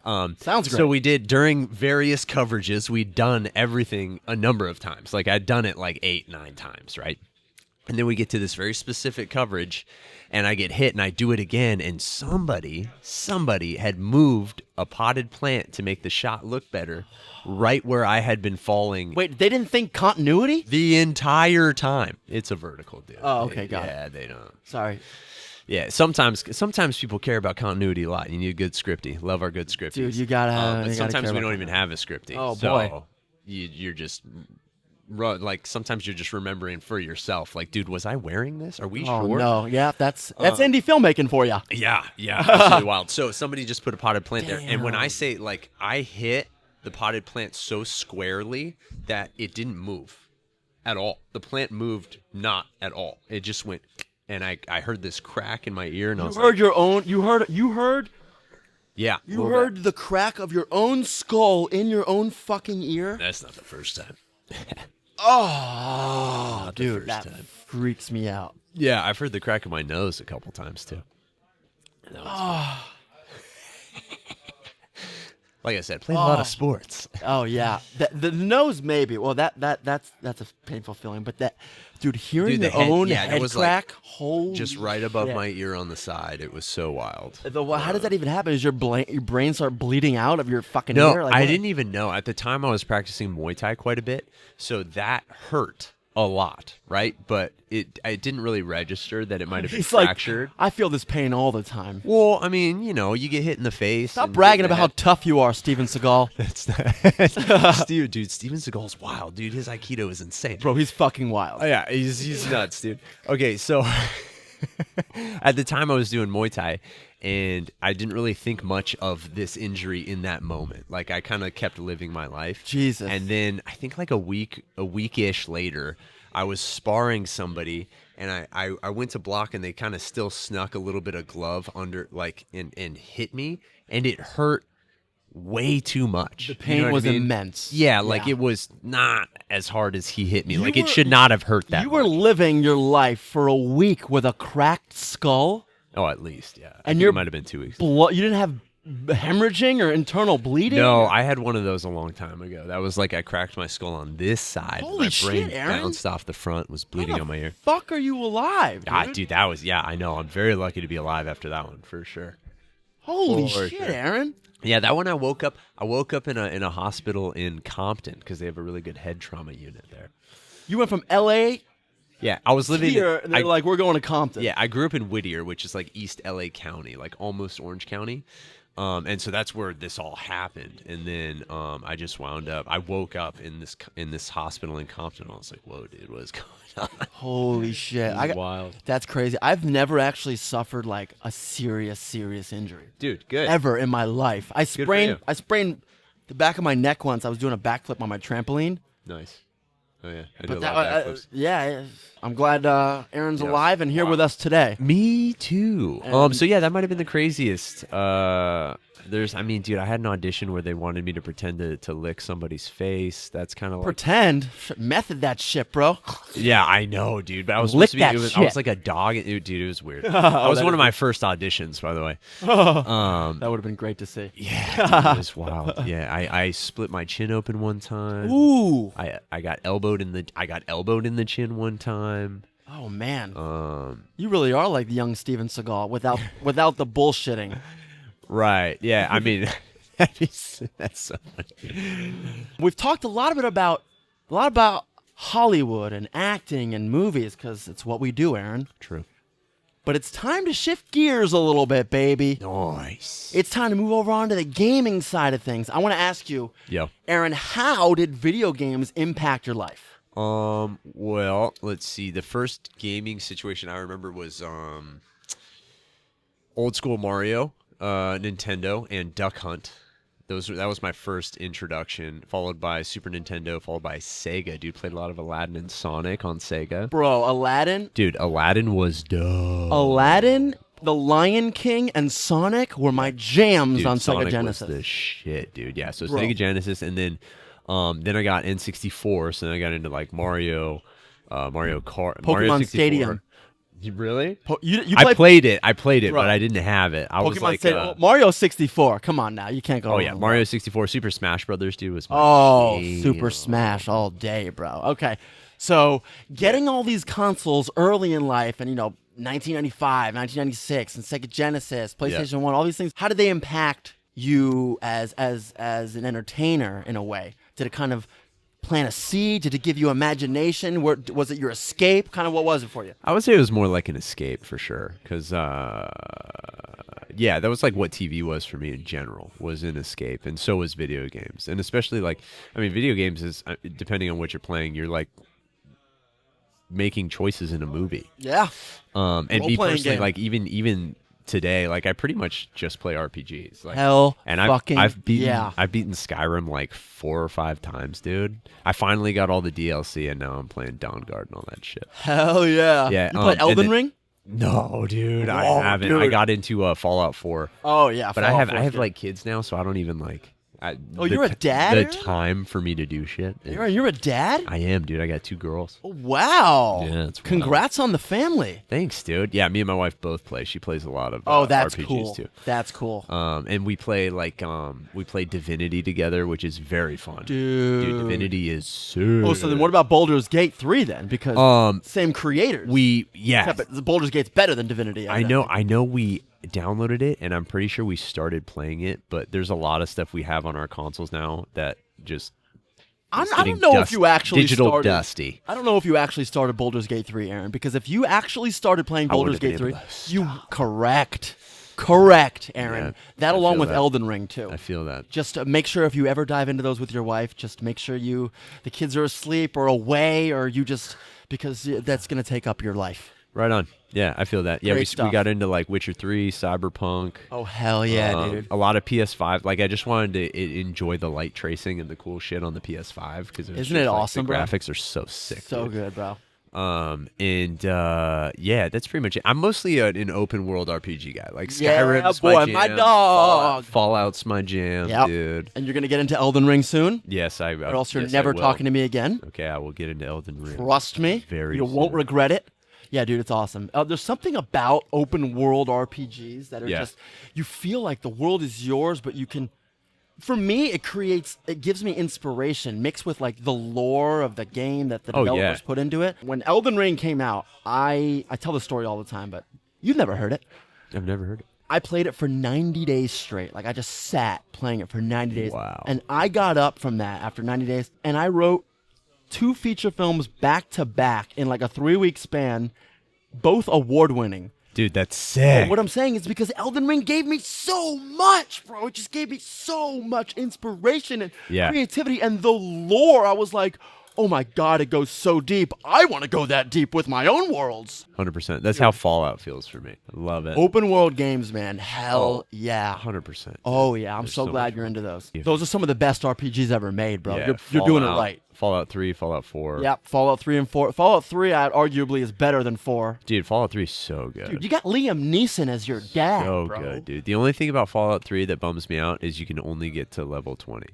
Sounds great. So we did during various coverages. We'd done everything a number of times. Like I'd done it like 8-9 times, right? And then we get to this very specific coverage, and I get hit, and I do it again. And somebody had moved a potted plant to make the shot look better, right where I had been falling. Wait, they didn't think continuity? The entire time. It's a vertical, dude. Oh, okay, got it. Yeah, they don't. Sorry. Yeah, sometimes people care about continuity a lot. You need a good scripty. Love our good scripties. Dude, you gotta But you gotta sometimes care we about don't that. even have a scripty. Oh, so boy. You're just like sometimes you're just remembering for yourself. Like, dude, was I wearing this? Are we Oh sure? no, yeah, that's indie filmmaking for you. Yeah, absolutely wild. So somebody just put a potted plant there, and when I say like I hit the potted plant so squarely that it didn't move at all. The plant moved not at all. It just went. And I heard this crack in my ear, and I You was heard like, your own. You heard yeah. You heard the crack of your own skull in your own fucking ear. That's not the first time. Oh, Not the dude, first that time. freaks me out. Yeah, I've heard the crack of my nose a couple times too. And that was like I said, played a lot of sports. Oh yeah, the nose maybe. Well, that's a painful feeling. But that, dude, hearing Dude, the your head- own yeah, that head was like crack, holy Just right above shit. my ear on the side. It was so wild. How does that even happen? Is your brain start bleeding out of your fucking No, ear? Like, I what? didn't even know. At the time, I was practicing Muay Thai quite a bit, so that hurt a lot, right? But it didn't really register that it might have been It's like fractured. I feel this pain all the time. Well, I mean, you get hit in the face. Stop and bragging hit in about the how head. tough you are, Steven Seagal. That's dude. Steven Seagal's wild, dude. His Aikido is insane. Bro, he's fucking wild. Oh, yeah, he's nuts, dude. Okay, so at the time I was doing Muay Thai, and I didn't really think much of this injury in that moment. Like I kind of kept living my life. Jesus. And then I think like a weekish later, I was sparring somebody, and I went to block, and they kind of still snuck a little bit of glove under, like, and hit me, and it hurt way too much. The pain was immense. Yeah, like Yeah. it was not as hard as he hit me. You Like were- it should not have hurt that You were much. living your life for a week with a cracked skull. Oh, at least, yeah. And I think you're it might have been 2 weeks. You didn't have hemorrhaging or internal bleeding? No, I had one of those a long time ago. That was like I cracked my skull on this side. Holy my shit, brain Aaron. bounced off the front, was How bleeding the on my ear. fuck are you alive, dude? Ah, dude, that was, yeah, I know. I'm very lucky to be alive after that one, for sure. Holy For shit, sure. Aaron. Yeah, that one I woke up in a hospital in Compton because they have a really good head trauma unit there. You went from L.A. Yeah, I was living here, and they're like, we're going to Compton. Yeah, I grew up in Whittier, which is like East LA County, like almost Orange County. And so that's where this all happened. And then I just wound up. I woke up in this hospital in Compton. I was like, "Whoa, dude, what is going on?" Holy shit. Wild, That's crazy. I've never actually suffered like a serious injury. dude. Good. Ever in my life. I for you. sprained the back of my neck once. I was doing a backflip on my trampoline. Nice. Oh yeah, I do a But lot of backflips. yeah, I'm glad Aaron's Yeah. alive and here with us today. Me too. And- So yeah, that might have been the craziest. Dude, I had an audition where they wanted me to pretend to lick somebody's face. That's kind of like, Pretend. Method that shit, bro. yeah, I know, dude. But I was Lick supposed to be. that I was shit. like a dog. Dude, it was weird. That was that one is of my first auditions, by the way. That would have been great to see. Yeah, dude, it was wild. Yeah, I split my chin open one time. Ooh. I got elbowed in the chin one time. Oh man. You really are like the young Steven Seagal without the bullshitting. Right. Yeah. I mean, that's so funny. We've talked a lot about Hollywood and acting and movies because it's what we do, Aaron. True. But it's time to shift gears a little bit, baby. Nice. It's time to move over onto the gaming side of things. I want to ask you, Yo. Aaron, how did video games impact your life? Well, let's see. The first gaming situation I remember was old school Mario, Nintendo, and Duck Hunt. That was my first introduction, followed by Super Nintendo, followed by Sega. Dude, played a lot of Aladdin and Sonic on Sega. Bro, Aladdin, Dude, Aladdin was dope. The Lion King, and Sonic were my jams Dude, on Sega Sonic Genesis. was the shit, dude. Yeah, so Bro. Sega Genesis, and then I got N64, so then I got into like Mario Kart, Mario Pokemon 64. Stadium. You really? You I played it, Bro. but I didn't have it. I was Pokemon like, Stadium. Mario 64. Come on now, you can't go. oh wrong yeah, with Mario that. 64, Super Smash Brothers, dude, was my Oh, jam. Super Smash all day, bro. Okay, so getting all these consoles early in life, and 1995, 1996, and Sega Genesis, PlayStation 1, all these things. How did they impact you as an entertainer in a way? Did it kind of plant a seed? Did it give you imagination? Was it your escape? Kind of what was it for you? I would say it was more like an escape for sure, because yeah, that was like what TV was for me in general, was an escape, and so was video games, and especially video games is depending on what you're playing, you're like making choices in a movie. Yeah. And me Role-playing personally, game. like even today, like I pretty much just play RPGs. Like, Hell and fucking I've beaten yeah. I've beaten Skyrim like 4 or 5 times, dude. I finally got all the DLC, and now I'm playing Dawnguard and all that shit. Hell yeah. Yeah, You played and Elden then- Ring? No, dude, I Whoa, haven't. I dude. got into Fallout 4, Oh yeah. but Fallout 4 I is have good. like kids now, so I don't even like. you're a dad, The Aaron? time for me to do shit. You're a dad? I am, dude. I got 2 girls. Oh, wow. Yeah, it's wild. Congrats on the family. Thanks, dude. Yeah, me and my wife both play. She plays a lot of Oh, that's RPGs cool. too. That's cool. And we play we play Divinity together, which is very fun. Dude. Divinity is so. Oh, so then what about Baldur's Gate 3 then? Because same creators. Yeah. Except the Baldur's Gate's better than Divinity. I know we downloaded it, and I'm pretty sure we started playing it, but there's a lot of stuff we have on our consoles now that just I is don't getting know if you actually digital started. dusty. I don't know if you actually started Baldur's Gate 3, Aaron, because if you actually started playing I Baldur's wouldn't Gate have 3, been able to you correct, Aaron. Yeah, that I along feel with that. Elden Ring too. I feel that. Just make sure if you ever dive into those with your wife, just make sure the kids are asleep or away, or you just because that's gonna take up your life. Right on. Yeah, I feel that. Yeah, Great we stuff. got into like Witcher 3, Cyberpunk. Oh hell yeah, dude! A lot of PS5. Like I just wanted to enjoy the light tracing and the cool shit on the PS5 because Isn't it awesome, The bro? graphics are so sick. So dude. good, bro. Yeah, that's pretty much it. I'm mostly an open world RPG guy. Like Yeah, Skyrim's boy, my jam. my dog. Fallout's my jam, Yep. dude. And you're gonna get into Elden Ring soon, Yes, or else you're never talking to me again. Okay, I will get into Elden Ring. Trust me, Very you won't soon. regret it. Yeah, dude, it's awesome. There's something about open world RPGs that are Yeah. just you feel like the world is yours, but you can. For me, it gives me inspiration mixed with like the lore of the game that the Oh, yeah. developers put into it. When Elden Ring came out, I tell the story all the time, but you've never heard it. I've never heard it. I played it for 90 days straight. Like I just sat playing it for 90 days. Wow. And I got up from that after 90 days and I wrote 2 feature films back to back in like a 3-week span, both award winning. Dude, that's sick. But what I'm saying is because Elden Ring gave me so much, bro. It just gave me so much inspiration and creativity and the lore. I was like, oh my God, it goes so deep. I want to go that deep with my own worlds. 100%. That's how Fallout feels for me. I love it. Open world games, man. Hell yeah. 100%. Oh yeah, I'm so glad you're into those. Those are some of the best RPGs ever made, bro. Yeah, You're doing it right. Fallout 3, Fallout 4. Yep, Fallout 3 and 4. Fallout 3 arguably is better than 4. Dude, Fallout 3 is so good. Dude, you got Liam Neeson as your dad, So bro. good, dude. The only thing about Fallout 3 that bums me out is you can only get to level 20.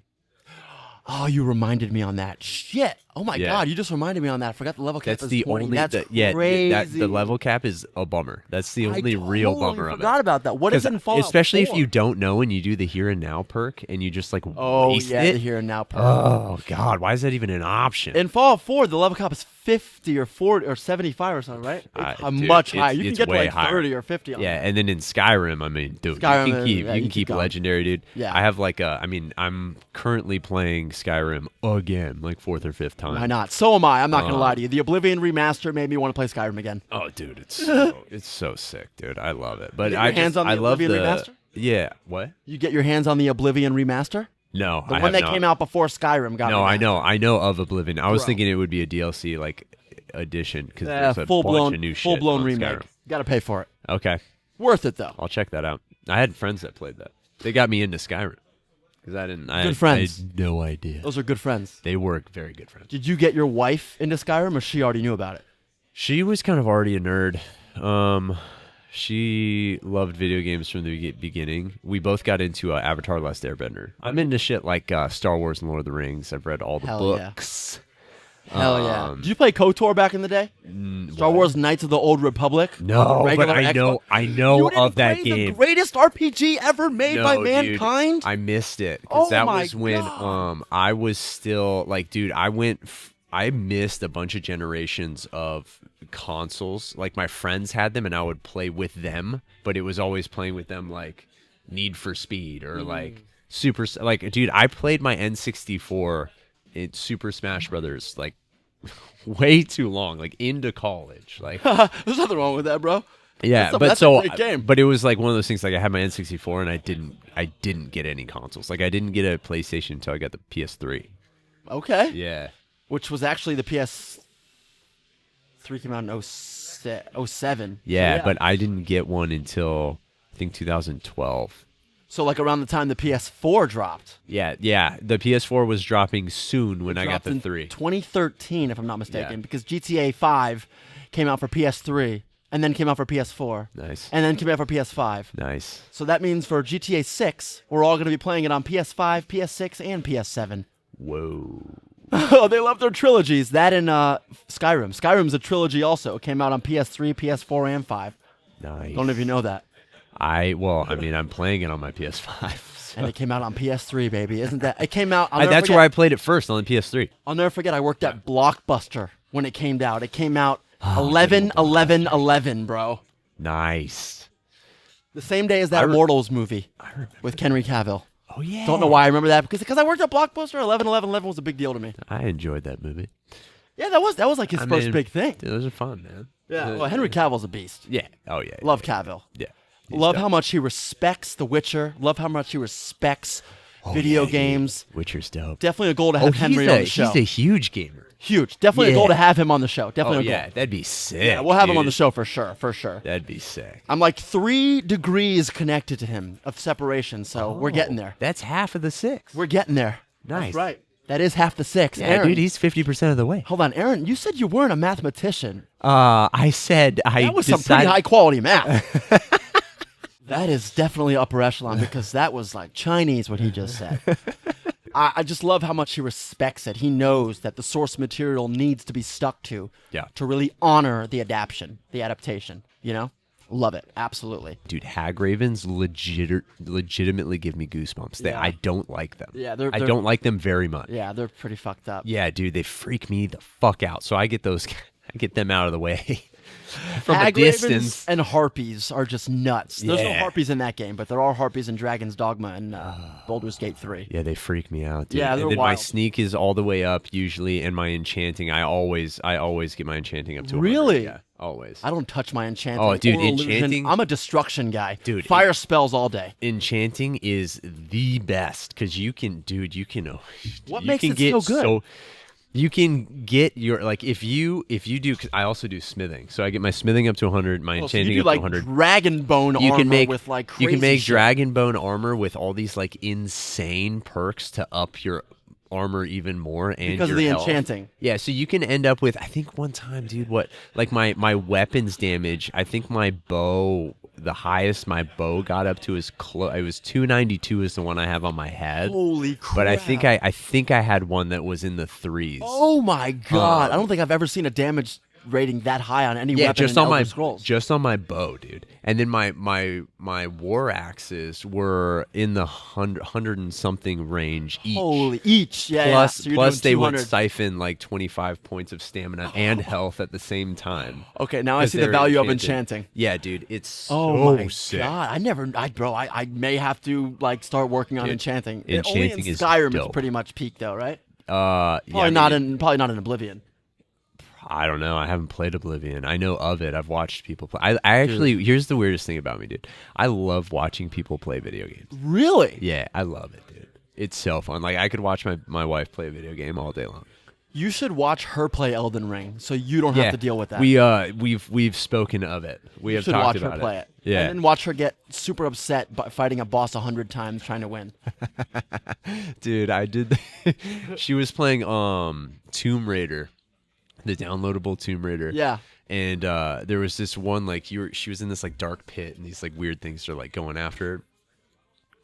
Oh, you reminded me on that. Shit. Oh my God, you just reminded me on that. I forgot the level cap That's is the 20. only. That's crazy. crazy. The level cap is a bummer. That's the only real bummer of it. I forgot about that. What is it in Fallout Especially 4? if you don't know and you do the here and now perk and you just like waste yeah, it. the here and now perk. Oh God, why is that even an option? In Fallout 4, the level cap is 50 or 40 or 75 or something, right? It's Dude, much higher. You can it's get to way like higher. 30 or 50 on Yeah, that. and then in Skyrim, I mean, dude, Skyrim, you can keep going. legendary, dude. Yeah. I have like I'm currently playing Skyrim again, like 4th or 5th time. Why not? So am I. I'm not going to lie to you. The Oblivion remaster made me want to play Skyrim again. Oh, dude, it's so sick, dude. I love it. But You get your hands on the I love Oblivion remaster? Yeah, what? You get your hands on the Oblivion remaster? No, The I one that have came not. out before Skyrim got No, remastered. I know of Oblivion. I was Bro. thinking it would be a DLC like edition because Yeah, there's a bunch of new shit. full-blown on remake. Skyrim. Got to pay for it. Okay, Worth it, though. I'll check that out. I had friends that played that. They got me into Skyrim because I didn't. Good friends. I had no idea. Those are good friends. They were very good friends. Did you get your wife into Skyrim, or she already knew about it? She was kind of already a nerd. She loved video games from the beginning. We both got into Avatar: Last Airbender. I'm into shit like Star Wars and Lord of the Rings. I've read all the Hell yeah. books. Hell yeah. Did you play KOTOR back in the day? Star Wars Knights of the Old Republic? No, but Regular I know You didn't of that play game. The greatest RPG ever made by No, dude, mankind? I missed it Oh because that my was when God. I was still like, dude, I missed a bunch of generations of consoles. Like my friends had them and I would play with them, but it was always playing with them like Need for Speed or like Super like dude, I played my N64 in Super Smash Brothers like way too long, like into college. Like There's nothing wrong with that, bro. yeah, That's a great game. but it was like one of those things like I had my N64 and I didn't get any consoles. Like I didn't get a PlayStation until I got the PS3. Okay. Yeah. Which was actually the PS3 came out in 07. Yeah, So, but I didn't get one until I think 2012. So like around the time the PS4 dropped. Yeah. The PS4 was dropping soon when I got Dropped the in 3. 2013, if I'm not mistaken, Yeah. because GTA 5 came out for PS3 and then came out for PS4 Nice. and then came out for PS5. Nice. So that means for GTA 6, we're all going to be playing it on PS5, PS6, and PS7. Whoa. Oh, they love their trilogies. That and Skyrim. Skyrim's a trilogy also. It came out on PS3, PS4, and 5. Nice. Don't know if you know that. I'm playing it on my PS5. And it came out on PS3, baby. Isn't that? It came out. That's where I played it first on the PS3. I'll never forget. I worked at Blockbuster when it came out. It came out Oh, 11/11/11, bro. Nice. The same day as that Immortals movie with Henry Cavill. Oh yeah. Don't know why I remember that because I worked at Blockbuster. 11/11/11 was a big deal to me. I enjoyed that movie. Yeah, that was like his first big thing. Dude, those are fun, man. Yeah. Well, Henry Cavill's a beast. Yeah. Oh yeah. Love Cavill. Yeah. Love how much he respects The Witcher. Love how much he respects video games. Witcher's dope. Definitely a goal to have Henry on the show. He's a huge gamer. Huge. Definitely a goal to have him on the show. Oh Definitely a yeah, goal. that'd be sick. Yeah, we'll have him on dude. the show for sure. For sure. That'd be sick. I'm like 3 degrees connected to him of separation, so we're getting there. That's half of the 6. We're getting there. Nice. That's right. That is half the 6. Yeah, Aaron, dude, he's 50% of the way. hold on, Aaron. You said you weren't a mathematician. I said I That was some pretty high quality math. That is definitely upper echelon because that was like Chinese what he just said. I just love how much he respects it. He knows that the source material needs to be stuck to to really honor the adaptation, you know? Love it. Absolutely. Dude, hag ravens legitimately give me goosebumps. I don't like them. Yeah, I don't like them very much. Yeah, they're pretty fucked up. Yeah, dude, they freak me the fuck out. So I get them out of the way. from a Hag ravens distance. and harpies are just nuts. There's no Yeah. harpies in that game, but there are harpies in Dragon's Dogma and Baldur's Gate 3. Yeah, they freak me out, dude. Yeah, they're and then my wild. sneak is all the way up usually, and my enchanting, I always get my enchanting up to 100. Really? Yeah, always. I don't touch my enchanting. Oh, dude, or illusion. enchanting- I'm a destruction guy. Dude, Fire spells all day. Enchanting is the best because you can, dude. You can. What you makes can it get so good? you can get your like if you do. Cause I also do smithing, so I get my smithing up to 100, my Oh, so you enchanting do up like to 100. dragon bone You armor can make with like you crazy can make shit. dragon bone armor with all these like insane perks to up your armor even more and Because of your the health. enchanting. Yeah, so you can end up with I think one time, dude, what like my weapons damage. I think my bow, the highest my bow got up to is it was 292 is the one I have on my head. Holy crap! But I think I had one that was in the threes. Oh my god! I don't think I've ever seen a damage rating that high on any Yeah, weapon just in on Elder my Scrolls. just on my bow, dude. And then my war axes were in the 100 and something range each. Holy each, yeah. Plus, So you're plus doing they would 200. siphon like 25 points of stamina and health at the same time. Okay, now I 'Cause see the they're value of enchanted. enchanting. Yeah, dude, it's Oh so my sick. god! I may have to like start working on Dude, enchanting. enchanting Only in is Skyrim it's dope. pretty much peak though, right? Yeah, Probably probably not in Oblivion. I don't know. I haven't played Oblivion. I know of it. I've watched people play. I actually, here's the weirdest thing about me, dude. I love watching people play video games. Really? Yeah, I love it, dude. It's so fun. Like I could watch my wife play a video game all day long. You should watch her play Elden Ring, so you don't have to deal with that. We've spoken of it. We you have should talked watch about her play it. Yeah. And then watch her get super upset by fighting a boss 100 times trying to win. Dude, I did. She was playing Tomb Raider, the downloadable Tomb Raider. Yeah. And there was this one like she was in this like dark pit and these like weird things are like going after her.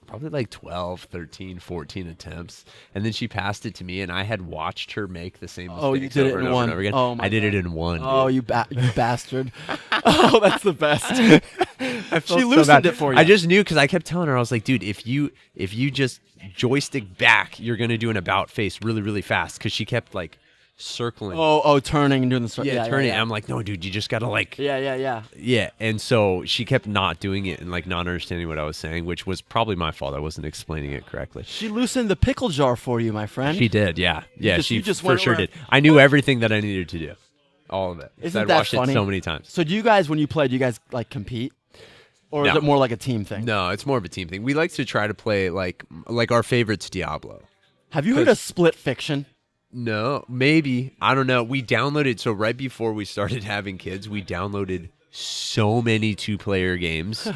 Probably like 12, 13, 14 attempts. And then she passed it to me and I had watched her make the same mistakes Oh, you did it over in and over one. and over again. Oh my I did God. it in one. Oh, dude. you bastard. Oh, that's the best. I felt She so loosened bad. it for you. I just knew because I kept telling her, I was like, dude, if you just joystick back, you're gonna do an about face really, really fast. Because she kept like circling. Turning and doing the yeah, turning. Yeah. I'm like, no, dude, you just gotta like. Yeah. Yeah, and so she kept not doing it and like not understanding what I was saying, which was probably my fault. I wasn't explaining it correctly. She loosened the pickle jar for you, my friend. She did, yeah, yeah. just- She you just for went sure around- did. I knew everything that I needed to do, all of it. Isn't I'd that watched funny? it so many times. So do you guys, when you play, do you guys like compete? Or is No. it more like a team thing? No, it's more of a team thing. We like to try to play like our favorite's Diablo. Have you heard of split fiction? No, maybe. I don't know. We downloaded, so right before we started having kids, we downloaded so many 2-player games.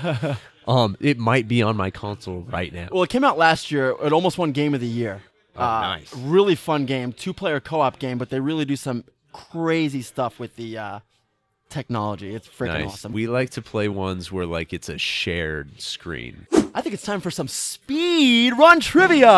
It might be on my console right now. Well, it came out last year. It almost won Game of the Year. Oh, nice. Really fun game. 2-player co-op game, but they really do some crazy stuff with the technology. It's freaking Nice. awesome. We like to play ones where like it's a shared screen. I think it's time for some speed run trivia.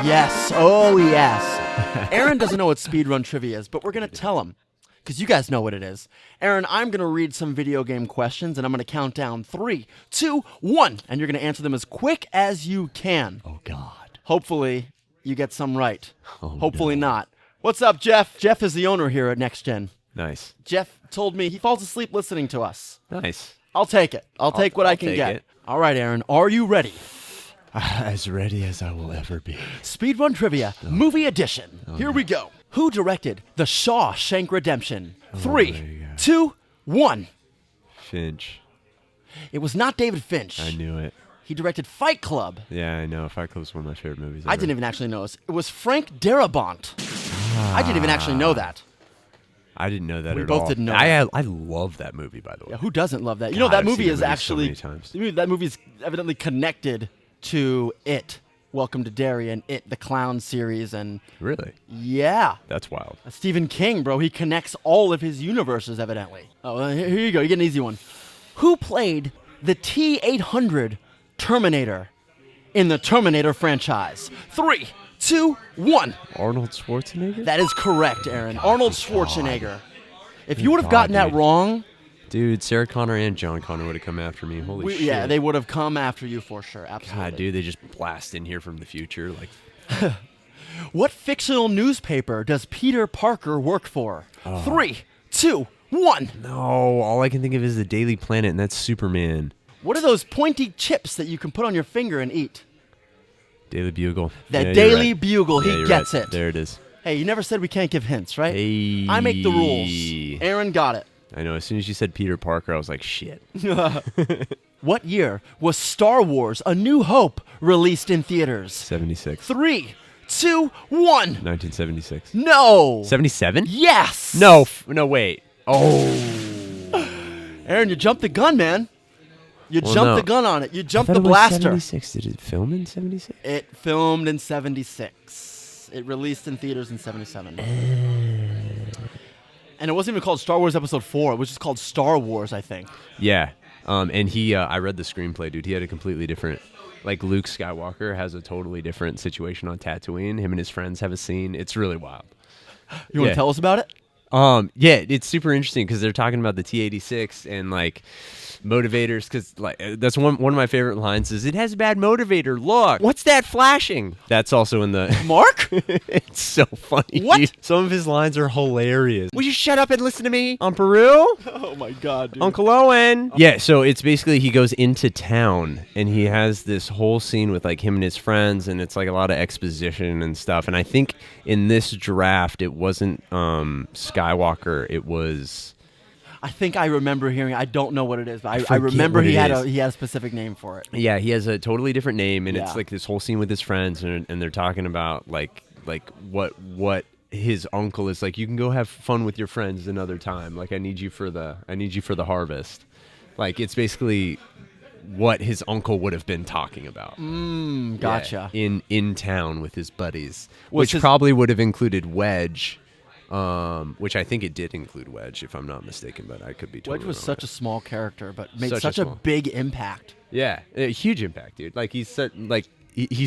Yes. Oh, yes. Aaron doesn't know what speed run trivia is, but we're going to tell him because you guys know what it is. Aaron, I'm going to read some video game questions, and I'm going to count down 3, 2, 1, and you're going to answer them as quick as you can. Oh God. Hopefully, you get some right. Oh, Hopefully not. What's up, Jeff? Jeff is the owner here at Next Gen. Nice. Jeff told me he falls asleep listening to us. Nice. I'll take it. I'll take what I can take get. it. All right, Aaron, are you ready? As ready as I will ever be. Speedrun Trivia, Movie Edition. Here we go. Who directed The Shawshank Redemption? 3, 2, 1. Finch. It was not David Finch. I knew it. He directed Fight Club. Yeah, I know. Fight Club's one of my favorite movies. I didn't even actually know this. It was Frank Darabont. I didn't even actually know that. I didn't know that We at both all. didn't know I love that movie, by the way. Yeah, who doesn't love that? You God, know, that I've movie seen is that movie so actually many times. that movie is evidently connected to It. Welcome to Derry and It, the Clown series, and Really? yeah. That's wild. Stephen King, bro, he connects all of his universes, evidently. Oh, here you go. You get an easy one. Who played the T-800 Terminator in the Terminator franchise? 3, 2, 1. Arnold Schwarzenegger? That is correct, Aaron. Arnold Schwarzenegger. If you would have God, gotten that dude. wrong, Dude, Sarah Connor and John Connor would have come after me. Holy shit. yeah, they would have come after you for sure. Absolutely. God, dude, they just blast in here from the future. Like, What fictional newspaper does Peter Parker work for? 3, 2, 1. No, all I can think of is the Daily Planet, and that's Superman. What are those pointy chips that you can put on your finger and eat? Daily Bugle. The Yeah, you're Daily right. Bugle. Yeah, He you're gets right. it. There it is. Hey, you never said we can't give hints, right? Hey. I make the rules. Aaron got it. I know. As soon as you said Peter Parker, I was like, shit. What year was Star Wars: A New Hope released in theaters? 76. 3, 2, 1. 1976. No. 77? Yes. No. No, wait. Oh. Aaron, you jumped the gun, man. You Well, jumped no. the gun on it. You I jumped thought the it was blaster. 76. Did it film in 76? It filmed in 76. It released in theaters in 77. And it wasn't even called Star Wars Episode 4. It was just called Star Wars, I think. Yeah. And he, I read the screenplay, dude. He had a completely different, like Luke Skywalker has a totally different situation on Tatooine. Him and his friends have a scene. It's really wild. You want Yeah. to tell us about it? Yeah, it's super interesting because they're talking about the T-86 and like motivators. Because like that's one of my favorite lines is it has a bad motivator. Look, what's that flashing? That's also in the Mark? It's so funny. What? Dude. Some of his lines are hilarious. Will you shut up and listen to me? On Peru? Oh, my God, dude. Uncle Owen. Yeah, so it's basically he goes into town and he has this whole scene with like him and his friends, and it's like a lot of exposition and stuff. And I think in this draft it wasn't Skywalker, it was I think I remember hearing. I don't know what it is, but I forget remember what he it had is. he had a specific name for it. yeah, he has a totally different name, and Yeah. it's like this whole scene with his friends, and they're talking about like what his uncle is like. You can go have fun with your friends another time. Like I need you for the harvest. Like it's basically what his uncle would have been talking about. Gotcha. Yeah, in town with his buddies, Which which is- probably would have included Wedge, which I think it did include Wedge, if I'm not mistaken, but I could be totally Wedge was wrong. such a small character, but made Such a such a small- big impact. Yeah, a huge impact, dude. Like he's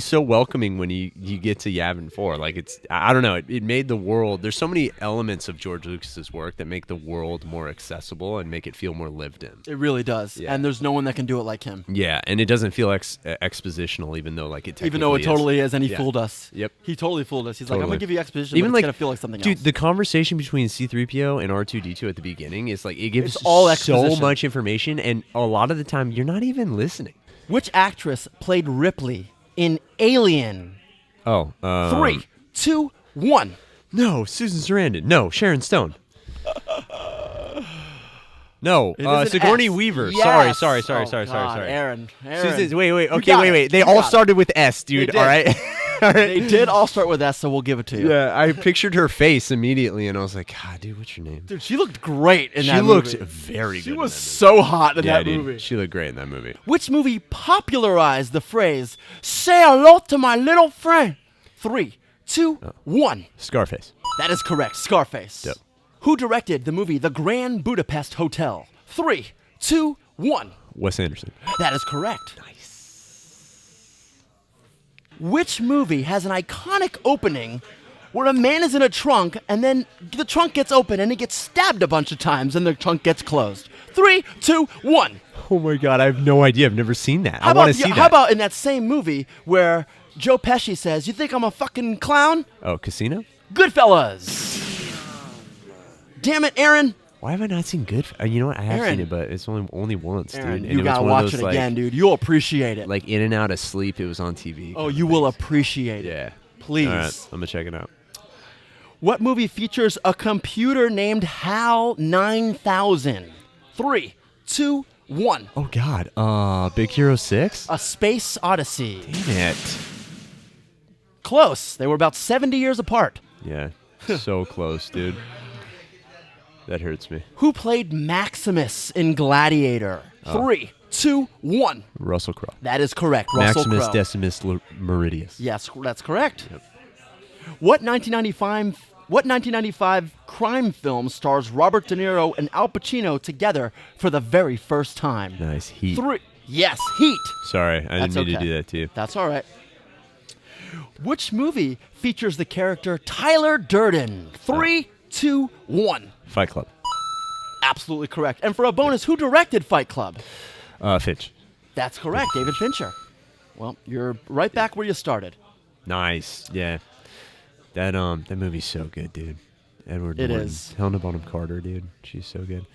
so welcoming when you get to Yavin 4. Like it's I don't know, it made the world. There's so many elements of George Lucas's work that make the world more accessible and make it feel more lived in. It really does, Yeah. and there's no one that can do it like him. Yeah, and it doesn't feel expositional, even though like it Even though it technically totally is, and he Yeah. fooled us. Yep. He totally fooled us. He's like, I'm Totally. gonna give you exposition, Even but it's like gonna feel like something dude, else. the conversation between C-3PO and R2-D2 at the beginning is like it gives It's all so exposition. much information, and a lot of the time you're not even listening. Which actress played Ripley in Alien? Oh, 3, 2, 1. No, Susan Sarandon. No, Sharon Stone. No, It is an Sigourney S. Weaver. Yes. Sorry. God, Aaron. Susan, wait. You Okay, got wait. it. They You all got it. started with S, dude. did. All right. All They right. did all start with S, so we'll give it to you. Yeah, I pictured her face immediately, and I was like, God, dude, what's your name? Dude, she looked great in She that looked movie. very good. She in was that so hot in movie. Yeah, that dude, movie. she looked great in that movie. Which movie popularized the phrase "Say hello to my little friend"? 3, 2, 1. Scarface. That is correct. Scarface. Yep. Who directed the movie The Grand Budapest Hotel? 3, 2, 1. Wes Anderson. That is correct. Nice. Which movie has an iconic opening where a man is in a trunk and then the trunk gets open and he gets stabbed a bunch of times and the trunk gets closed? 3, 2, 1. Oh my God, I have no idea. I've never seen that. I How want about to see that. how about in that same movie where Joe Pesci says, "You think I'm a fucking clown?" Oh, Casino? Goodfellas. Damn it, Aaron. Why have I not seen Good? You know what? I have Aaron. seen it, but it's only once, Aaron, dude. you it was gotta one of watch those, it like, again, dude. You'll appreciate it. Like in and out of sleep, it was on TV. Oh, you will appreciate it. Yeah. Please. All right, I'm gonna check it out. What movie features a computer named HAL 9000? 3, 2, 1. Oh God. Big Hero 6. A Space Odyssey. Damn it. Close. They were about 70 years apart. Yeah. So close, dude. That hurts me. Who played Maximus in Gladiator? 3, 2, 1. Russell Crowe. That is correct. Russell Maximus Crowe. Decimus Meridius. Yes, that's correct. What 1995 crime film stars Robert De Niro and Al Pacino together for the very first time? Nice. Heat. 3. Yes, Heat. Sorry, I That's didn't mean okay. to do that to you. That's all right. Which movie features the character Tyler Durden? 3, 2, 1. Fight Club. Absolutely correct. And for a bonus, who directed Fight Club? Finch. That's correct, David Fincher. Well, you're right back where you started. Nice. Yeah. That movie's so good, dude. Edward It Norton. is. Helena Bonham Carter, dude. She's so good.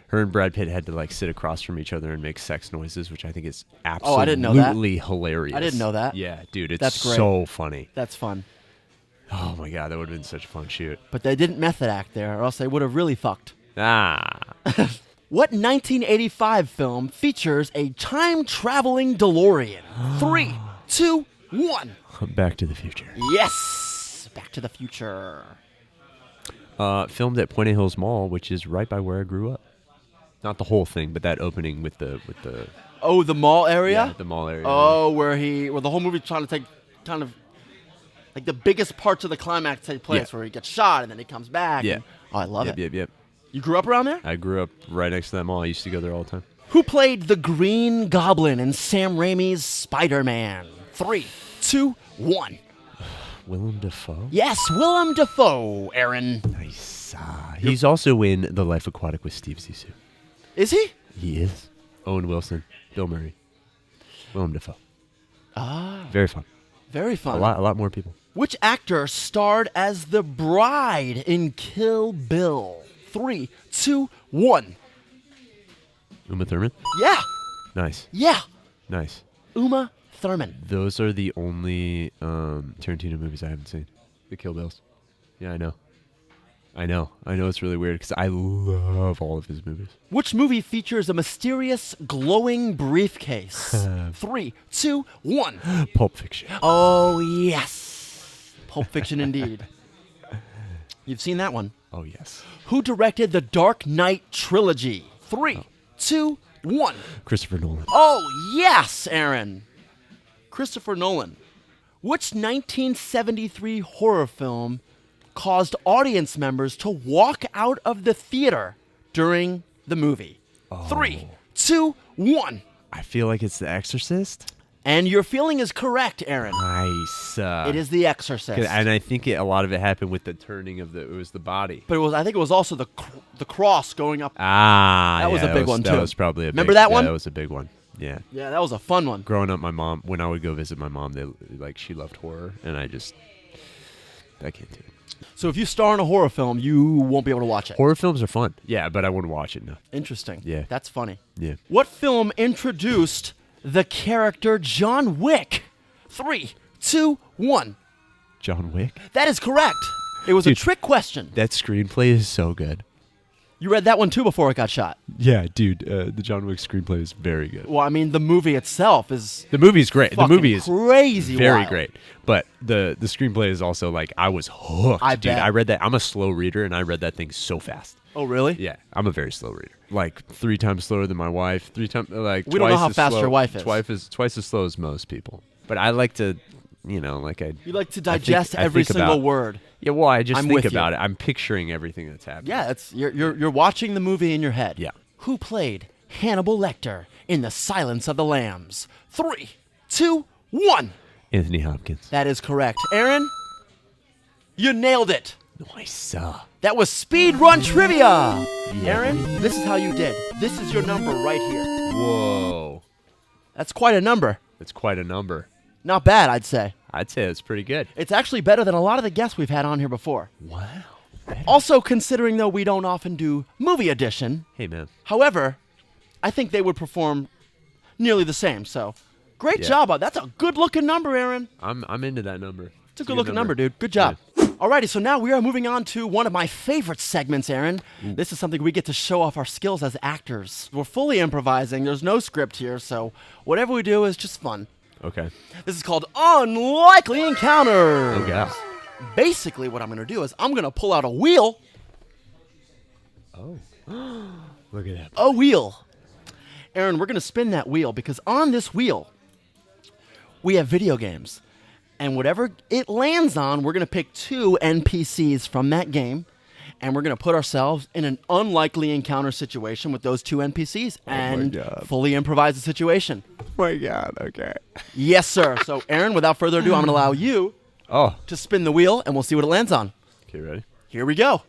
Her and Brad Pitt had to like sit across from each other and make sex noises, which I think is absolutely I didn't know that. hilarious. I didn't know that. Yeah, dude, it's That's great. so funny. That's fun. Oh my god, that would have been such a fun shoot. But they didn't method act there, or else they would have really fucked. Ah, What 1985 film features a time-traveling DeLorean? 3, 2, 1. Back to the Future. Yes! Back to the Future. Filmed at Point Hills Mall, which is right by where I grew up. Not the whole thing, but that opening with the Oh, the mall area? yeah, the mall area. Oh, where the whole movie's trying to take kind of like the biggest parts of the climax take place, Yeah. where he gets shot and then he comes back. Yeah. and- oh, I love Yep, it. yep, yep. You grew up around there? I grew up right next to that mall. I used to go there all the time. Who played the Green Goblin in Sam Raimi's Spider-Man? 3, 2, 1. Willem Dafoe. Yes, Willem Dafoe, Aaron. Nice. He's also in The Life Aquatic with Steve Zissou. Is he? He is. Owen Wilson, Bill Murray, Willem Dafoe. Very fun. Very fun. A lot more people. Which actor starred as the bride in Kill Bill? 3, 2, 1. Uma Thurman. Yeah, Nice. yeah. Nice. Uma Thurman. Those are the only Tarantino movies I haven't seen. The Kill Bills. Yeah, I know. I know it's really weird because I love all of his movies. Which movie features a mysterious glowing briefcase? 3, 2, 1. Pulp Fiction. Oh, yes. Pulp Fiction indeed. You've seen that one. Oh, yes. Who directed the Dark Knight trilogy? 3, 2, 1. Christopher Nolan. Oh, yes, Aaron. Christopher Nolan. Which 1973 horror film caused audience members to walk out of the theater during the movie? 3, 2, 1. I feel like it's The Exorcist. And your feeling is correct, Aaron. Nice. It is The Exorcist. And I think a lot of it happened with the turning of it was the body. But I think it was also the cross going up. Ah, That was a big one, That too. was probably a Remember big, that one? Yeah, that was a big one. Yeah. Yeah, that was a fun one. Growing up, my mom, when I would go visit my mom, she loved horror, and I can't do it. So if you star in a horror film, you won't be able to watch it. Horror films are fun. Yeah, but I wouldn't watch it, no. Interesting. Yeah. That's funny. Yeah. What film introduced the character John Wick? 3, 2, 1. John Wick? That is correct. It was a Dude. trick question. That screenplay is so good. You read that one too before it got shot. Yeah, dude, the John Wick screenplay is very good. Well, I mean, the movie itself is The movie's great. The fucking movie is crazy very wild. great. But the screenplay is also like, I was hooked, I dude. bet. I read that. I'm a slow reader, and I read that thing so fast. Oh, really? Yeah, I'm a very slow reader. Like 3 times slower than my wife. 3 times like We don't know twice how as fast slow- your wife is. Twice as slow as most people. But I like to, like I. You like to I think- digest I every think single about- word. Yeah, well, I just I'm think with you. about it. I'm picturing everything that's happening. Yeah, it's you're watching the movie in your head. Yeah. Who played Hannibal Lecter in The Silence of the Lambs? 3, 2, 1. Anthony Hopkins. That is correct. Aaron, you nailed it. Nice. That was Speed Run Trivia. Aaron, this is how you did. This is your number right here. Whoa, That's quite a number. that's quite a number. Not bad, I'd say. I'd say that's pretty good. It's actually better than a lot of the guests we've had on here before. Wow. Also, considering though we don't often do movie edition, Hey, man. however, I think they would perform nearly the same. So, great Yeah. job. That's a good-looking number, Aaron. I'm into that number. It's a good-looking number, dude. Good job. Alrighty, so now we are moving on to one of my favorite segments, Aaron. This is something we get to show off our skills as actors. We're fully improvising. There's no script here, so whatever we do is just fun. Okay. This is called Unlikely Encounters. Oh, yeah. Basically, what I'm going to do is I'm going to pull out a wheel. Oh. Look at that. A wheel. Aaron, we're going to spin that wheel because on this wheel, we have video games. And whatever it lands on, we're going to pick 2 NPCs from that game. And we're going to put ourselves in an unlikely encounter situation with those 2 NPCs and God. fully improvise the situation. Oh my God. Okay. Yes, sir. So, Aaron, without further ado, I'm going to allow you Oh. to spin the wheel and we'll see what it lands on. Okay, ready? Here we go.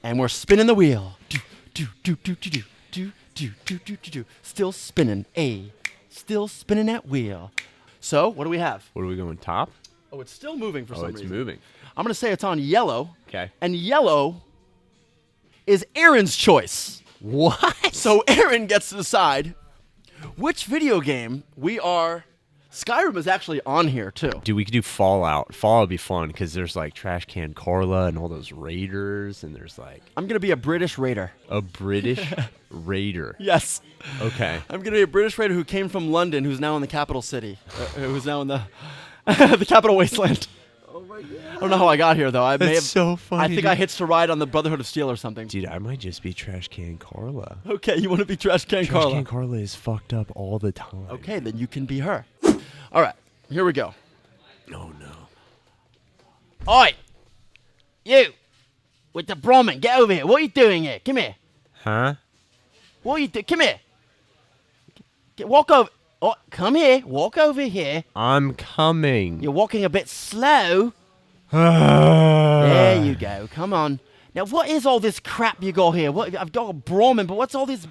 And we're spinning the wheel. Do. Still spinning. Still spinning that wheel. So, what do we have? What are we going? Top? Oh, it's still moving for some It's reason. moving. I'm going to say it's on yellow. Okay. And yellow is Aaron's choice. What? So Aaron gets to decide which video game we are. Skyrim is actually on here, too. Dude, we could do Fallout. Fallout would be fun because there's like Trash Can Carla and all those raiders, and there's like I'm going to be a British raider. a British raider. Yes. Okay. I'm going to be a British raider who came from London, who's now in the capital city. Who's now in the the capital wasteland. Oh my god. I don't know how I got here, though. I may have. That's so funny. I think I hitched a ride on the Brotherhood of Steel or something. Dude, I might just be Trash Can Carla. Okay, you want to be Trash Can Trash Carla? Can Carla is fucked up all the time. Okay, then you can be her. All right, here we go. Oh no. Oi! You! With the Brahmin, get over here. What are you doing here? Come here. Huh? What are you doing? Come here. Walk over. Oh, come here. Walk over here. I'm coming. You're walking a bit slow. There you go. Come on. Now, what is all this crap you got here? What, I've got a Brahmin, but what's all this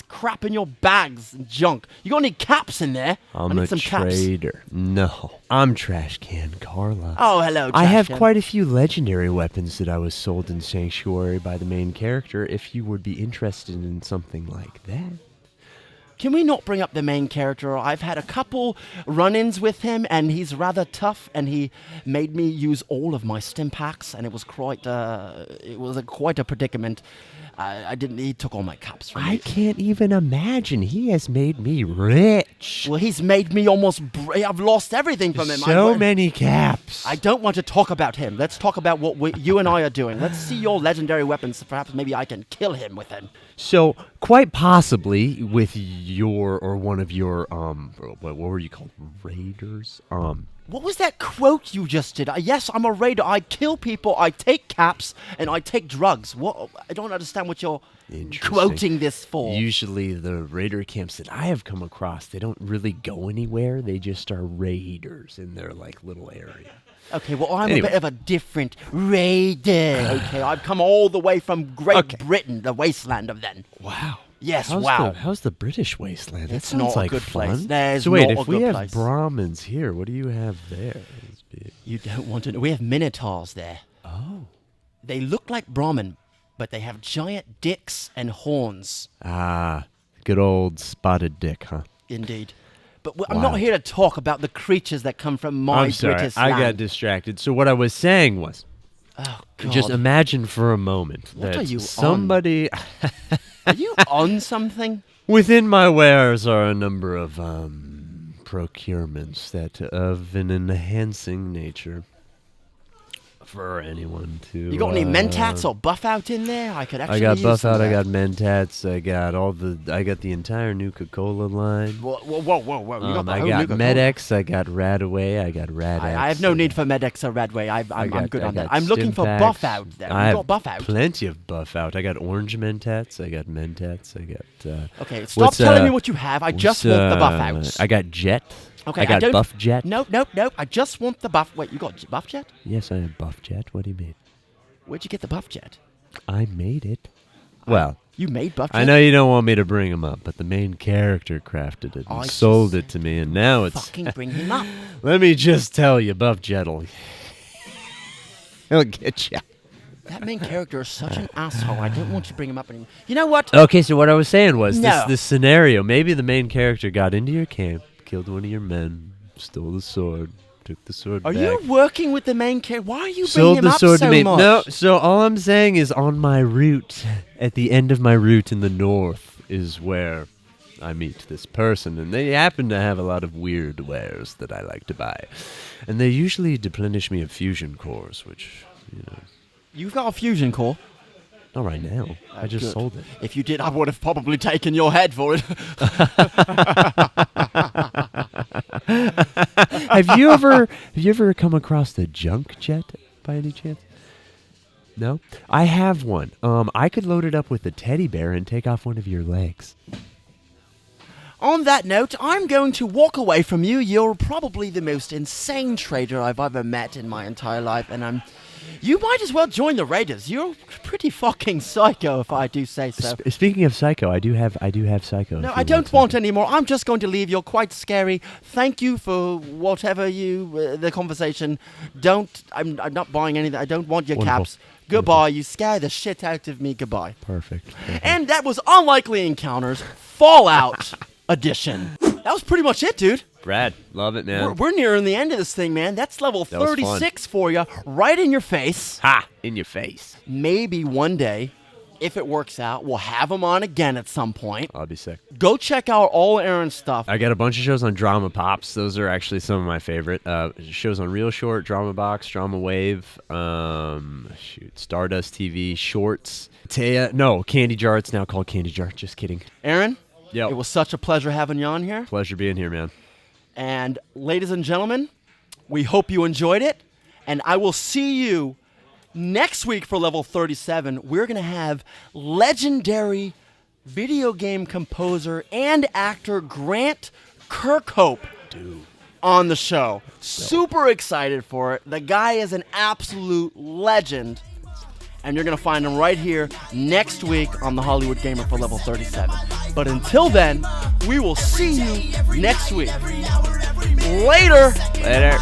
crap in your bags and junk? You got any caps in there? I I'm need a some caps. trader. No, I'm Trash Can Carla. Oh, hello, I have Trash Can. quite a few legendary weapons that I was sold in Sanctuary by the main character. If you would be interested in something like that. Can we not bring up the main character? I've had a couple run-ins with him, and he's rather tough, and he made me use all of my stim packs, and it was quite a predicament. He took all my caps from I me. can't even imagine. He has made me rich. Well, he's made me almost. I've lost everything from him. So many caps. I don't want to talk about him. Let's talk about what you and I are doing. Let's see your legendary weapons. Perhaps maybe I can kill him with them. So, quite possibly, with your or one of your what were you called? Raiders? What was that quote you just did? Yes, I'm a raider. I kill people. I take caps and I take drugs. What? I don't understand what you're Interesting. quoting this for. Usually, the raider camps that I have come across, they don't really go anywhere. They just are raiders in their like little area. Okay, well, I'm Anyway. a bit of a different raider. Okay, I've come all the way from Great Britain, the wasteland of then. Wow. Yes, How's wow. how's the British wasteland? That It's sounds not a like good fun. place. There's so wait, not if a we good have place. Brahmins here, what do you have there? You don't want to know. We have minotaurs there. Oh. They look like Brahmin, but they have giant dicks and horns. Ah, good old spotted dick, huh? Indeed. But I'm Wow. not here to talk about the creatures that come from my I'm sorry, British I land. got distracted. So what I was saying was, Oh, God. just imagine for a moment What that are you somebody Are you on something? within my wares are a number of procurements that of an enhancing nature for anyone to. You got any mentats or buff out in there? I could actually I got use buff some out. of I that. got mentats. I got the entire Nuka-Cola line. Whoa. You got the I whole got Nuka-Cola. Medex. I got Radaway. I got Radax. I have no need for Medex or Radway. I'm good on that. got I'm looking for Stimpaks. buff out there. I You have got buff out. Plenty of buff out. I got orange mentats. I got mentats. I got. Okay, stop telling me what you have. I just want the buff outs. I got jet. Okay, I got don't- buff jet. Nope. I just want the buff. Wait, you got buff jet? Yes, I have buff jet. What do you mean? Where'd you get the buff jet? I made it. Well, You made buff jet? I know you don't want me to bring him up, but the main character crafted it and I sold just it to me, and now it's. Fucking bring him up. Let me just tell you, Buff Jet'll. He'll get you. That main character is such an asshole. I don't want you to bring him up anymore. You know what? Okay, so what I was saying was No. this scenario. Maybe the main character got into your camp, killed one of your men, stole the sword, took the sword Are back. you working with the main character? Why are you bringing Sold him the up sword so to me. much? No, so all I'm saying is on my route, at the end of my route in the north, is where I meet this person, and they happen to have a lot of weird wares that I like to buy. And they usually deplenish me of fusion cores, which, you know, You've got a fusion core. not right now. I just Good. sold it. If you did, I would have probably taken your head for it. Have you ever come across the junk jet by any chance? No? I have one. I could load it up with a teddy bear and take off one of your legs. On that note, I'm going to walk away from you. You're probably the most insane trader I've ever met in my entire life, and I'm You might as well join the Raiders. You're pretty fucking psycho, if I do say so. Speaking of Psycho, I do have Psycho. No, I don't want any more. I'm just going to leave. You're quite scary. Thank you for whatever the conversation. I'm not buying anything. I don't want your Wonderful. caps. Goodbye. You scare the shit out of me. Goodbye. Perfect. And that was Unlikely Encounters Fallout Edition. That was pretty much it, dude. Brad, love it, man. We're nearing the end of this thing, man. That's level That was fun. 36 for you, right in your face. Ha! In your face. Maybe one day, if it works out, we'll have him on again at some point. I'll be sick. Go check out all Aaron's stuff. I got a bunch of shows on Drama Pops. Those are actually some of my favorite. Shows on Real Short, Drama Box, Drama Wave, Stardust TV, Shorts, Candy Jar. It's now called Candy Jar. Just kidding. Aaron, Yep. it was such a pleasure having you on here. Pleasure being here, man. And ladies and gentlemen, we hope you enjoyed it. And I will see you next week for level 37. We're going to have legendary video game composer and actor Grant Kirkhope on the show. Super excited for it. The guy is an absolute legend. And you're going to find him right here next week on The Hollywood Gamer for level 37. But until then, we will see you next week. Later. Later.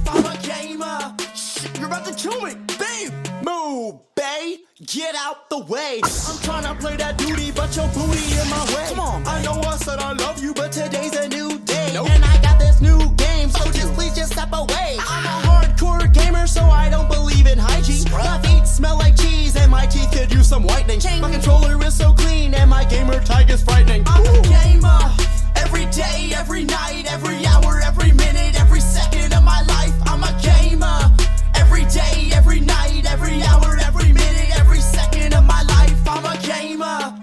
I'm a gamer. Shit, you're about to kill me. Babe, move, babe. Get out the way. I'm trying to play that duty, but your booty in my way. Come on, I know I said I love you, but today's a new day. Nope. And I got this new game, so please just step away. I'm a hardcore gamer, so I don't believe in hygiene. My feet smell like cheese, and my teeth could use some whitening. My controller is so clean, and my gamer tag is frightening. I'm a gamer. Every day, every night, every hour, every minute, every second of my life, I'm a gamer. Every day, every night, every hour, every minute, every second of my life, I'm a gamer.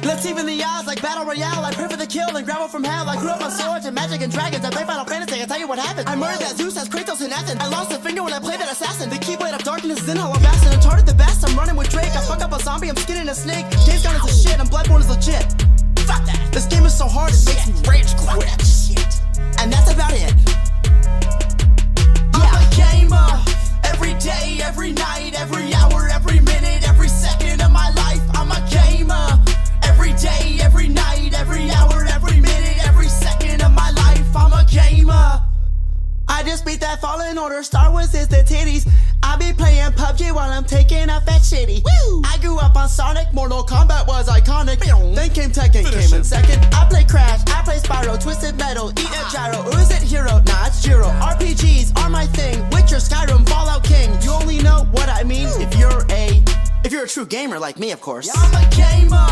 Let's even the odds like Battle Royale. I pray for the kill and grab it from hell. I grew up on swords and magic and dragons. I play Final Fantasy, I tell you what happened. I murdered that Zeus as Kratos in Athens. I lost a finger when I played that assassin. The Keyblade of Darkness is in Hollow Bastion. Uncharted the best, I'm running with Drake. I fuck up a zombie, I'm skinning a snake. Days Gone is a shit, and Bloodborne is legit. Fuck that. This game is so hard, it makes me rage quit. And that's about it. I'm a gamer. Every day, every night, every hour, every minute, every second of my life, I'm a gamer. Every day, every night, every hour, every minute, every second of my life, I'm a gamer. I just beat that Fallen Order, Star Wars is the titties. I be playing PUBG while I'm taking off that shitty. Woo! I grew up on Sonic, Mortal Kombat was iconic. Then came Tekken, came in second. I play Crash, I play Spyro, Twisted Metal, eat a gyro. Or is it Hero? Nah, it's Jiro. RPGs are my thing. Witcher, Skyrim, Fallout King. You only know what I mean if you're a true gamer like me, of course. I'm a gamer.